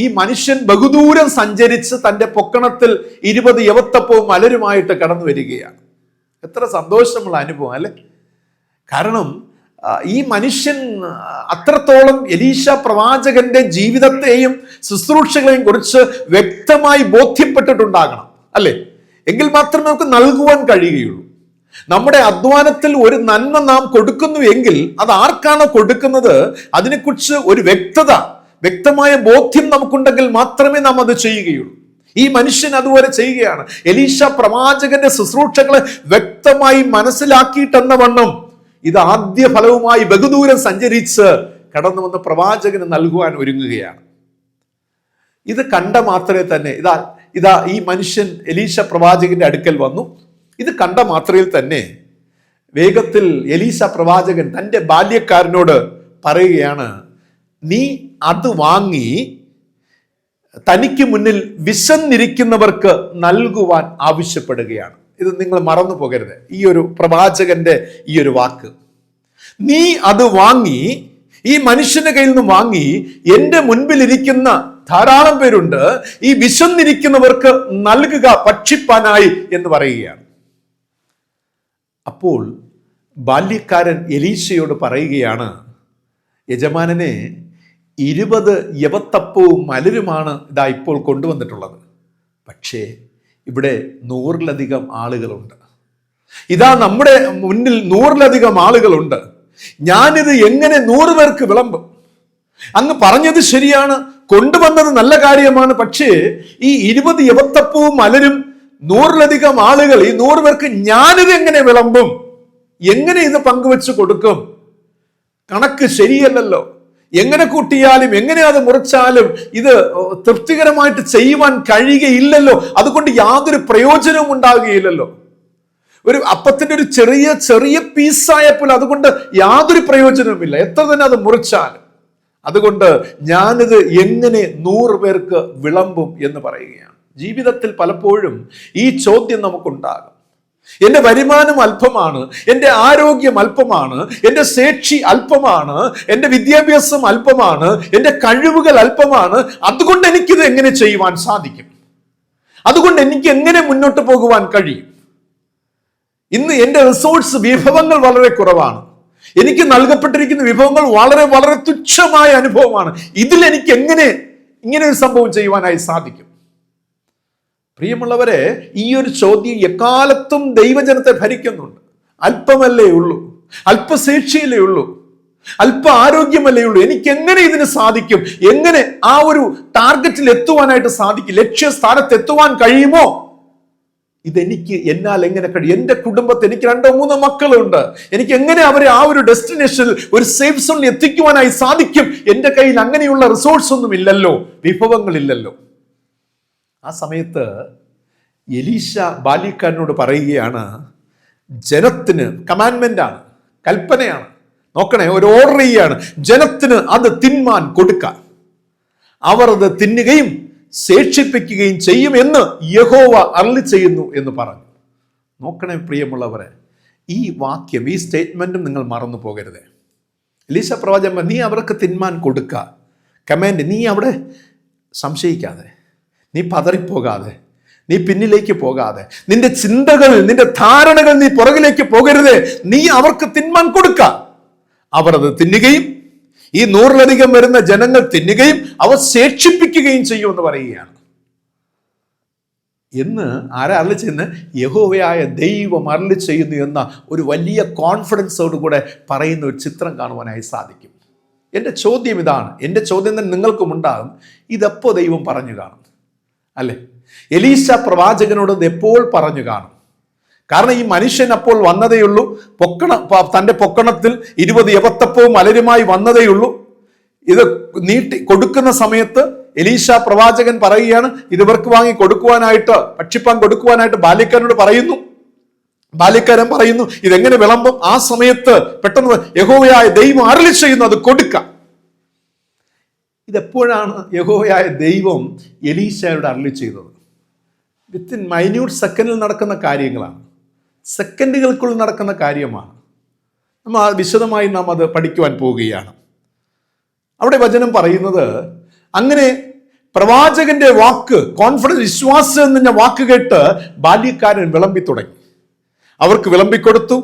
ഈ മനുഷ്യൻ ബഹുദൂരം സഞ്ചരിച്ച് തൻ്റെ പൊക്കണത്തിൽ 20 യവത്തപ്പവും മലരുമായിട്ട് കടന്നു വരികയാണ്. എത്ര സന്തോഷമുള്ള അനുഭവം അല്ലെ? കാരണം ഈ മനുഷ്യൻ അത്രത്തോളം എലീശ പ്രവാചകന്റെ ജീവിതത്തെയും ശുശ്രൂഷകളെയും കുറിച്ച് വ്യക്തമായി ബോധ്യപ്പെട്ടിട്ടുണ്ടാകണം, അല്ലെ? എങ്കിൽ മാത്രമേ നമുക്ക് നൽകുവാൻ കഴിയുകയുള്ളൂ. നമ്മുടെ അധ്വാനത്തിൽ ഒരു നന്മ നാം കൊടുക്കുന്നു എങ്കിൽ അത് ആർക്കാണോ കൊടുക്കുന്നത് അതിനെക്കുറിച്ച് ഒരു വ്യക്തമായ ബോധ്യം നമുക്കുണ്ടെങ്കിൽ മാത്രമേ നാം അത് ചെയ്യുകയുള്ളൂ. ഈ മനുഷ്യൻ അതുപോലെ ചെയ്യുകയാണ്. എലീശ പ്രവാചകന്റെ ശുശ്രൂഷകളെ വ്യക്തമായി മനസ്സിലാക്കിയിട്ടെന്ന വണ്ണം ഇത് ആദ്യ ഫലവുമായി ബഹുദൂരം സഞ്ചരിച്ച് കടന്നു വന്ന പ്രവാചകന് നൽകുവാൻ ഒരുങ്ങുകയാണ്. ഇത് കണ്ട മാത്രമേ തന്നെ ഇതാ ഈ മനുഷ്യൻ എലീശ പ്രവാചകന്റെ അടുക്കൽ വന്നു. ഇത് കണ്ട മാത്രയിൽ തന്നെ വേഗത്തിൽ എലീശ പ്രവാചകൻ തൻ്റെ ബാല്യക്കാരനോട് പറയുകയാണ്, നീ അത് വാങ്ങി തനിക്ക് മുന്നിൽ വിശന്നിരിക്കുന്നവർക്ക് നൽകുവാൻ ആവശ്യപ്പെടുകയാണ്. ഇത് നിങ്ങൾ മറന്നു പോകരുത്, ഈ ഒരു പ്രവാചകന്റെ ഈ ഒരു വാക്ക്. നീ അത് വാങ്ങി, ഈ മനുഷ്യന്റെ കയ്യിൽ നിന്ന് വാങ്ങി എൻ്റെ മുൻപിൽ ഇരിക്കുന്ന ധാരാളം പേരുണ്ട്, ഈ വിശന്നിരിക്കുന്നവർക്ക് നൽകുക ഭക്ഷിപ്പാനായി എന്ന് പറയുകയാണ്. അപ്പോൾ ബാല്യക്കാരൻ എലീശയോട് പറയുകയാണ്, യജമാനനെ 20 യവത്തപ്പവും മലരുമാണ് ഇതാ ഇപ്പോൾ കൊണ്ടുവന്നിട്ടുള്ളത്. പക്ഷേ ഇവിടെ 100-ലധികം ആളുകളുണ്ട്. ഇതാ നമ്മുടെ മുന്നിൽ 100-ലധികം ആളുകളുണ്ട്. ഞാനിത് എങ്ങനെ 100 പേർക്ക് വിളമ്പും? അങ്ങ് പറഞ്ഞത് ശരിയാണ്, കൊണ്ടുവന്നത് നല്ല കാര്യമാണ്. പക്ഷേ ഈ 20 യവത്തപ്പവും മലരും 100-ലധികം ആളുകൾ, ഈ 100 പേർക്ക് ഞാനിത് എങ്ങനെ വിളമ്പും? എങ്ങനെ ഇത് പങ്കുവെച്ച് കൊടുക്കും? കണക്ക് ശരിയല്ലല്ലോ. എങ്ങനെ കൂട്ടിയാലും എങ്ങനെ അത് മുറിച്ചാലും ഇത് തൃപ്തികരമായിട്ട് ചെയ്യുവാൻ കഴിയുകയില്ലല്ലോ. അതുകൊണ്ട് യാതൊരു പ്രയോജനവും ഉണ്ടാകുകയില്ലല്ലോ. ഒരു അപ്പത്തിന്റെ ഒരു ചെറിയ ചെറിയ പീസായപ്പോൾ അതുകൊണ്ട് യാതൊരു പ്രയോജനവുമില്ല, എത്ര തന്നെ അത് മുറിച്ചാലും. അതുകൊണ്ട് ഞാനിത് എങ്ങനെ 100 പേർക്ക് വിളമ്പും എന്ന് പറയുകയാണ്. ജീവിതത്തിൽ പലപ്പോഴും ഈ ചോദ്യം നമുക്കുണ്ടാകും. എൻ്റെ വരുമാനം അല്പമാണ്, എൻ്റെ ആരോഗ്യം അല്പമാണ്, എൻ്റെ ശേഷി അല്പമാണ്, എൻ്റെ വിദ്യാഭ്യാസം അല്പമാണ്, എൻ്റെ കഴിവുകൾ അല്പമാണ്, അതുകൊണ്ട് എനിക്കിത് എങ്ങനെ ചെയ്യുവാൻ സാധിക്കും? അതുകൊണ്ട് എനിക്ക് എങ്ങനെ മുന്നോട്ട് പോകുവാൻ കഴിയും? ഇന്ന് എൻ്റെ റിസോഴ്സ് വിഭവങ്ങൾ വളരെ കുറവാണ്, എനിക്ക് നൽകപ്പെട്ടിരിക്കുന്ന വിഭവങ്ങൾ വളരെ വളരെ തുച്ഛമായ അനുഭവമാണ്, ഇതിൽ എനിക്ക് എങ്ങനെ ഇങ്ങനെ ഒരു സംഭവം ചെയ്യുവാനായി സാധിക്കും? പ്രിയമുള്ളവരെ, ഈ ഒരു ചോദ്യം എക്കാലത്തും ദൈവജനത്തെ ഭരിക്കുന്നുണ്ട്. അല്പമല്ലേ ഉള്ളൂ, അല്പശേഷിയല്ലേ ഉള്ളൂ, അല്പ ആരോഗ്യമല്ലേ ഉള്ളൂ, എനിക്ക് എങ്ങനെ ഇതിന് സാധിക്കും? എങ്ങനെ ആ ഒരു ടാർഗറ്റിൽ എത്തുവാനായിട്ട് സാധിക്കും? ലക്ഷ്യസ്ഥാനത്ത് എത്തുവാൻ കഴിയുമോ? ഇതെനിക്ക് എന്നാൽ എങ്ങനെ കഴിയും? എൻ്റെ കുടുംബത്തിൽ എനിക്ക് 2-3 മക്കളുണ്ട്, എനിക്ക് എങ്ങനെ അവരെ ആ ഒരു ഡെസ്റ്റിനേഷനിൽ ഒരു സേഫ് സോണിൽ എത്തിക്കുവാനായി സാധിക്കും? എൻ്റെ കയ്യിൽ അങ്ങനെയുള്ള റിസോഴ്സ് ഒന്നും ഇല്ലല്ലോ, വിഭവങ്ങളില്ലല്ലോ. ആ സമയത്ത് എലീശ ബാല്യക്കാരനോട് പറയുകയാണ്, ജനത്തിന് കമാൻഡ്മെന്റ് ആണ്, കൽപ്പനയാണ്, നോക്കണേ, ഒരു ഓർഡർ ചെയ്യാണ്, ജനത്തിന് അത് തിന്മാൻ കൊടുക്കാൻ, അവർ അത് തിന്നുകയും ശേഷിപ്പിക്കുകയും ചെയ്യും എന്ന് യഹോവ അരുളി ചെയ്യുന്നു എന്ന് പറഞ്ഞു. നോക്കണേ പ്രിയമുള്ളവരെ, ഈ വാക്യം, ഈ സ്റ്റേറ്റ്മെന്റും നിങ്ങൾ മറന്നു പോകരുത്. എലീശ പ്രവാചകൻ, നീ അവർക്ക് തിന്മാൻ കൊടുക്ക, കമാൻഡ്, നീ അവിടെ സംശയിക്കാതെ, നീ പതറിപ്പോകാതെ, നീ പിന്നിലേക്ക് പോകാതെ, നിന്റെ ചിന്തകൾ, നിന്റെ ധാരണകൾ നീ പുറകിലേക്ക് പോകരുത്, നീ അവർക്ക് തിന്മാൻ കൊടുക്ക, അവർ അത് തിന്നുകയും ഈ 100-ലധികം വരുന്ന ജനങ്ങൾ തിന്നുകയും അവർ ശേഷിപ്പിക്കുകയും ചെയ്യുമെന്ന് പറയുകയാണ്. എന്ന് ആരാ അരുളി ചെയ്യുന്നത്? യഹോവയായ ദൈവം അരുളി ചെയ്യുന്നു എന്ന ഒരു വലിയ കോൺഫിഡൻസോട് കൂടെ പറയുന്ന ഒരു ചിത്രം കാണുവാനായി സാധിക്കും. എൻ്റെ ചോദ്യം ഇതാണ്, എൻ്റെ ചോദ്യം തന്നെ നിങ്ങൾക്കും ഉണ്ടാകും, ഇതെപ്പോ ദൈവം പറഞ്ഞു കാണും? അല്ലെ, എലീശ പ്രവാചകനോട് ഇത് എപ്പോൾ പറഞ്ഞു കാണും? കാരണം ഈ മനുഷ്യൻ അപ്പോൾ വന്നതേയുള്ളൂ, തൻ്റെ പൊക്കണത്തിൽ 20 യവത്തപ്പവും മലരുമായി വന്നതേയുള്ളൂ. ഇത് നീട്ടി കൊടുക്കുന്ന സമയത്ത് എലീശ പ്രവാചകൻ പറയുകയാണ്, ഇത് ഇവർക്ക് വാങ്ങി കൊടുക്കുവാനായിട്ട്, ഭക്ഷിപ്പാൻ കൊടുക്കുവാനായിട്ട് ബാല്യക്കാരനോട് പറയുന്നു. ബാല്യക്കാരൻ പറയുന്നു, ഇതെങ്ങനെ വിളമ്പും? ആ സമയത്ത് പെട്ടെന്ന് യഹോവയായ ദൈവം അരുളി ചെയ്യുന്നു, അത് കൊടുക്കാം. ഇതെപ്പോഴാണ് യഹോവയായ ദൈവം എലീശയോട് അരുളി ചെയ്തത്? വിത്തിൻ മൈന്യൂട്ട് സെക്കൻഡിൽ നടക്കുന്ന കാര്യങ്ങളാണ്, സെക്കൻഡുകൾക്കുള്ളിൽ നടക്കുന്ന കാര്യമാണ്. വിശദമായി നാം അത് പഠിക്കുവാൻ പോവുകയാണ്. അവിടെ വചനം പറയുന്നത്, അങ്ങനെ പ്രവാചകന്റെ വാക്ക്, കോൺഫിഡൻസ്, വിശ്വാസം എന്ന വാക്ക് കേട്ട് ബാല്യക്കാരൻ വിളമ്പി തുടങ്ങി. അവർക്ക് വിളമ്പിക്കൊടുത്തു.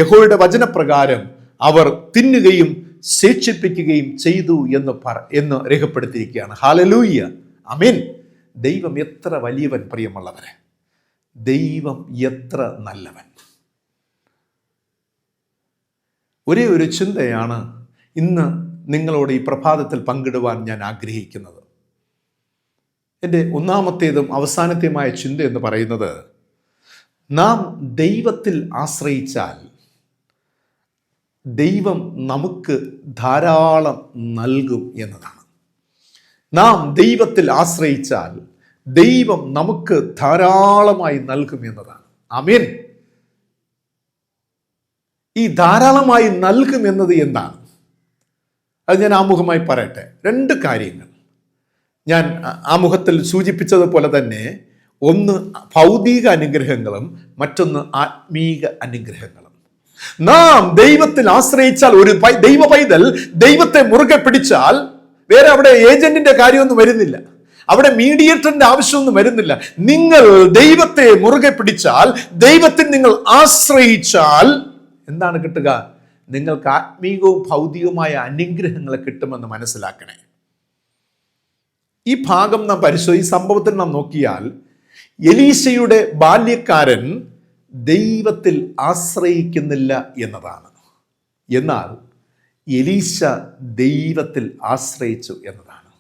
യഹോവയുടെ വചനപ്രകാരം അവർ തിന്നുകയും ശേഷിപ്പിക്കുകയും ചെയ്തു എന്ന് രേഖപ്പെടുത്തിയിരിക്കുകയാണ്. ഹല്ലേലൂയ, ആമേൻ. ദൈവം എത്ര വലിയവൻ പ്രിയമുള്ളവരെ, ദൈവം എത്ര നല്ലവൻ. ഒരേ ഒരു ചിന്തയാണ് ഇന്ന് നിങ്ങളോട് ഈ പ്രഭാതത്തിൽ പങ്കിടുവാൻ ഞാൻ ആഗ്രഹിക്കുന്നത്. എൻ്റെ ഒന്നാമത്തേതും അവസാനത്തെയുമായ ചിന്ത എന്ന് പറയുന്നത്, നാം ദൈവത്തിൽ ആശ്രയിച്ചാൽ ദൈവം നമുക്ക് ധാരാളം നൽകും എന്നതാണ്. നാം ദൈവത്തിൽ ആശ്രയിച്ചാൽ ദൈവം നമുക്ക് ധാരാളമായി നൽകും എന്നതാണ്. ആമേൻ. ഈ ധാരാളമായി നൽകും എന്നത് എന്താണ്? അത് ഞാൻ ആമുഖമായി പറയട്ടെ. 2 കാര്യങ്ങൾ ഞാൻ ആമുഖത്തിൽ സൂചിപ്പിച്ചതുപോലെ തന്നെ, ഒന്ന് ഭൗതിക അനുഗ്രഹങ്ങളും മറ്റൊന്ന് ആത്മീക അനുഗ്രഹങ്ങളും. നാം ദൈവത്തിൽ ആശ്രയിച്ചാൽ, ഒരു ദൈവ പൈതൽ ദൈവത്തെ മുറുകെ പിടിച്ചാൽ, വേറെ അവിടെ ഏജന്റിന്റെ കാര്യമൊന്നും വരുന്നില്ല, അവിടെ മീഡിയേറ്ററിന്റെ ആവശ്യമൊന്നും വരുന്നില്ല. നിങ്ങൾ ദൈവത്തെ മുറുകെ പിടിച്ചാൽ, ദൈവത്തിൽ നിങ്ങൾ ആശ്രയിച്ചാൽ എന്താണ് കിട്ടുക? നിങ്ങൾക്ക് ആത്മീകവും ഭൗതികവുമായ അനുഗ്രഹങ്ങൾ കിട്ടുമെന്ന് മനസ്സിലാക്കണേ. ഈ ഭാഗം നാം ഈ സംഭവത്തിൽ നാം നോക്കിയാൽ, എലീശയുടെ ബാല്യക്കാരൻ ദൈവത്തിൽ ആശ്രയിക്കുന്നില്ല എന്നതാണ്. എന്നാൽ എലീശ ദൈവത്തിൽ ആശ്രയിച്ചു എന്നതാണ്.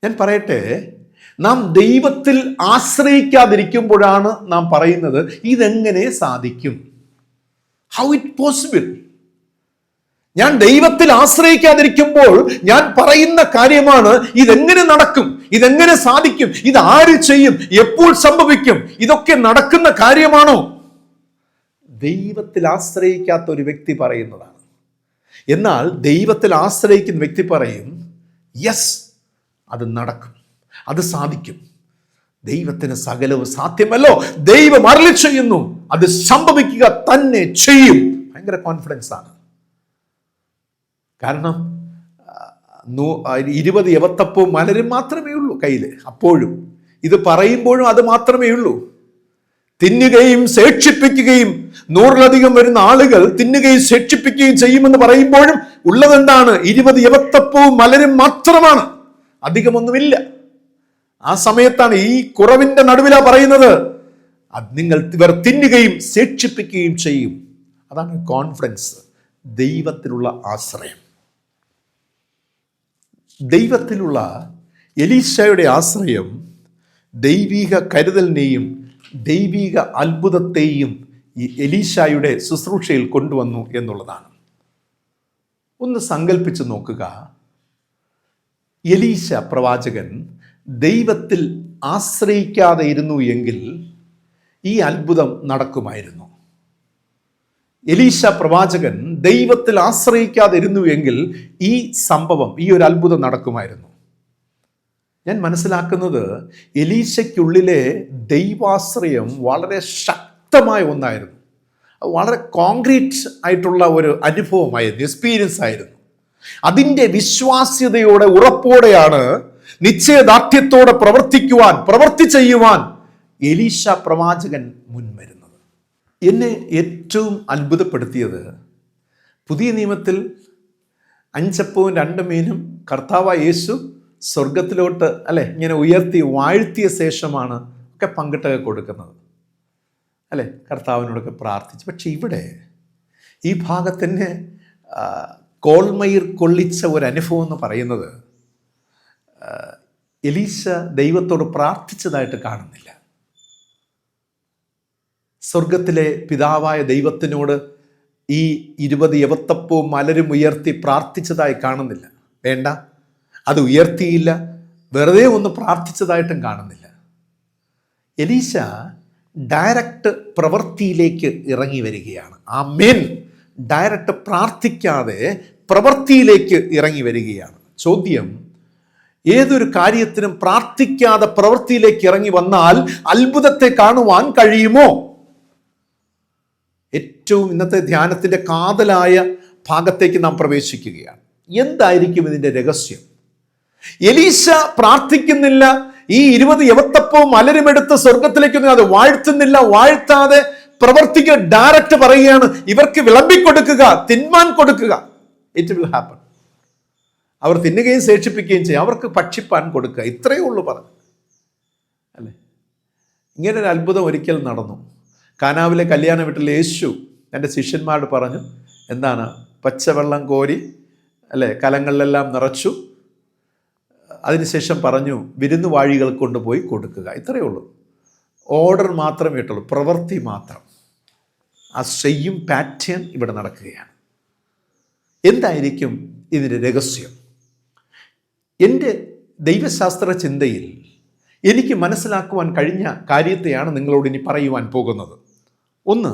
ഞാൻ പറയട്ടെ, നാം ദൈവത്തിൽ ആശ്രയിക്കാതിരിക്കുമ്പോഴാണ് നാം പറയുന്നത്, ഇതെങ്ങനെ സാധിക്കും? How it possible? ഞാൻ ദൈവത്തിൽ ആശ്രയിക്കാതിരിക്കുമ്പോൾ ഞാൻ പറയുന്ന കാര്യമാണ് ഇതെങ്ങനെ നടക്കും, ഇതെങ്ങനെ സാധിക്കും, ഇത് ആര് ചെയ്യും, എപ്പോൾ സംഭവിക്കും, ഇതൊക്കെ നടക്കുന്ന കാര്യമാണോ? ദൈവത്തിൽ ആശ്രയിക്കാത്ത ഒരു വ്യക്തി പറയുന്നതാണ്. എന്നാൽ ദൈവത്തിൽ ആശ്രയിക്കുന്ന വ്യക്തി പറയും, യെസ്, അത് നടക്കും, അത് സാധിക്കും, ദൈവത്തിന് സകലവും സാധ്യമല്ലോ, ദൈവം അരുളി ചെയ്യുന്നു, അത് സംഭവിക്കുക തന്നെ ചെയ്യും. ഭയങ്കര കോൺഫിഡൻസ് ആണ്. കാരണം 20 യവത്തപ്പവും മലരും മാത്രമേ ഉള്ളൂ കയ്യിൽ. അപ്പോഴും ഇത് പറയുമ്പോഴും അത് മാത്രമേ ഉള്ളൂ. തിന്നുകയും ശേഷിപ്പിക്കുകയും 100-ലധികം വരുന്ന ആളുകൾ തിന്നുകയും ശേഷിപ്പിക്കുകയും ചെയ്യുമെന്ന് പറയുമ്പോഴും ഉള്ളതെന്താണ്? 20 യവത്തപ്പവും മലരും മാത്രമാണ്, അധികമൊന്നുമില്ല. ആ സമയത്താണ്, ഈ കുറവിന്റെ നടുവിലാ പറയുന്നത്, ഇവർ തിന്നുകയും ശേഷിപ്പിക്കുകയും ചെയ്യും. അതാണ് കോൺഫിഡൻസ്, ദൈവത്തിലുള്ള ആശ്രയം. ദൈവത്തിലുള്ള എലീശയുടെ ആശ്രയം ദൈവിക കരുതലിനെയും ദൈവിക അത്ഭുതത്തെയും ഈ എലീശയുടെ ശുശ്രൂഷയിൽ കൊണ്ടുവന്നു എന്നുള്ളതാണ്. ഒന്ന് സങ്കല്പിച്ച് നോക്കുക, എലീശ പ്രവാചകൻ ദൈവത്തിൽ ആശ്രയിക്കാതെ ഇരുന്നു എങ്കിൽ ഈ അത്ഭുതം നടക്കുമായിരുന്നു. എലീശ പ്രവാചകൻ ദൈവത്തിൽ ആശ്രയിക്കാതെ ഇരുന്നു എങ്കിൽ ഈ സംഭവം, ഈ ഒരു അത്ഭുതം നടക്കുമായിരുന്നു. ഞാൻ മനസ്സിലാക്കുന്നത് എലീശയ്ക്കുള്ളിലെ ദൈവാശ്രയം വളരെ ശക്തമായ ഒന്നായിരുന്നു. വളരെ കോൺക്രീറ്റ് ആയിട്ടുള്ള ഒരു അനുഭവമായിരുന്നു, എക്സ്പീരിയൻസ് ആയിരുന്നു. അതിൻ്റെ വിശ്വാസ്യതയോടെ, ഉറപ്പോടെയാണ്, നിശ്ചയദാർഢ്യത്തോടെ പ്രവൃത്തി ചെയ്യുവാൻ എലീശ പ്രവാചകൻ മുൻവരുന്നത്. എന്നെ ഏറ്റവും അത്ഭുതപ്പെടുത്തിയത്, പുതിയ നിയമത്തിൽ 5 അപ്പവും 2 മീനും കർത്താവായ യേശു സ്വർഗത്തിലോട്ട് ഇങ്ങനെ ഉയർത്തി വാഴ്ത്തിയ ശേഷമാണ് ഒക്കെ പങ്കിട്ടൊക്കെ കൊടുക്കുന്നത്. കർത്താവിനോടൊക്കെ പ്രാർത്ഥിച്ചു. പക്ഷെ ഇവിടെ ഈ ഭാഗത്തന്നെ കോൾമയിർ കൊള്ളിച്ച ഒരു അനുഭവം എന്ന് പറയുന്നത്, എലീശ ദൈവത്തോട് പ്രാർത്ഥിച്ചതായിട്ട് കാണുന്നില്ല. സ്വർഗത്തിലെ പിതാവായ ദൈവത്തിനോട് ഈ 20 യവത്തപ്പവും മലരും ഉയർത്തി പ്രാർത്ഥിച്ചതായി കാണുന്നില്ല. വേണ്ട, അത് ഉയർത്തിയില്ല, വെറുതെ ഒന്ന് പ്രാർത്ഥിച്ചതായിട്ടും കാണുന്നില്ല. എലീശ ഡയറക്റ്റ് പ്രവൃത്തിയിലേക്ക് ഇറങ്ങി വരികയാണ്. ആമേൻ. ഡയറക്റ്റ് പ്രാർത്ഥിക്കാതെ പ്രവൃത്തിയിലേക്ക് ഇറങ്ങി വരികയാണ്. ചോദ്യം, ഏതൊരു കാര്യത്തിനും പ്രാർത്ഥിക്കാതെ പ്രവൃത്തിയിലേക്ക് ഇറങ്ങി വന്നാൽ അത്ഭുതത്തെ കാണുവാൻ കഴിയുമോ? ഏറ്റവും ഇന്നത്തെ ധ്യാനത്തിന്റെ കാതലായ ഭാഗത്തേക്ക് നാം പ്രവേശിക്കുകയാണ്. എന്തായിരിക്കും ഇതിന്റെ രഹസ്യം? എലീശ പ്രാർത്ഥിക്കുന്നില്ല, ഈ 20 യവത്തപ്പവും മലരുമെടുത്ത് സ്വർഗത്തിലേക്കൊന്നും അത് വാഴ്ത്തുന്നില്ല, വാഴ്ത്താതെ പ്രവർത്തിക്കുക, ഡയറക്റ്റ് പറയുകയാണ്, ഇവർക്ക് വിളമ്പിക്കൊടുക്കുക, തിന്മാൻ കൊടുക്കുക, ഇറ്റ് വിൽ ഹാപ്പൻ. അവർ തിന്നുകയും ശേഷിപ്പിക്കുകയും ചെയ്യും, അവർക്ക് ഭക്ഷിപ്പാൻ കൊടുക്കുക, ഇത്രയേ ഉള്ളൂ പറഞ്ഞു. ഇങ്ങനൊരു അത്ഭുതം ഒരിക്കൽ നടന്നു. കാനാവിലെ കല്യാണ വീട്ടിൽ യേശു എൻ്റെ ശിഷ്യന്മാരോട് പറഞ്ഞു, എന്താണ്, പച്ചവെള്ളം കോരി കലങ്ങളിലെല്ലാം നിറച്ചു, അതിനുശേഷം പറഞ്ഞു വിരുന്നുവാഴികൾ കൊണ്ടുപോയി കൊടുക്കുക, ഇത്രയേ ഉള്ളൂ. ഓർഡർ മാത്രമേ ഇട്ടുള്ളൂ, പ്രവൃത്തി മാത്രം. ആ സെയിം പാറ്റേൺ ഇവിടെ നടക്കുകയാണ്. എന്തായിരിക്കും ഇതിൻ്റെ രഹസ്യം? എൻ്റെ ദൈവശാസ്ത്ര ചിന്തയിൽ എനിക്ക് മനസ്സിലാക്കുവാൻ കഴിഞ്ഞ കാര്യത്തെയാണ് നിങ്ങളോട് ഇനി പറയുവാൻ പോകുന്നത്. ഒന്ന്,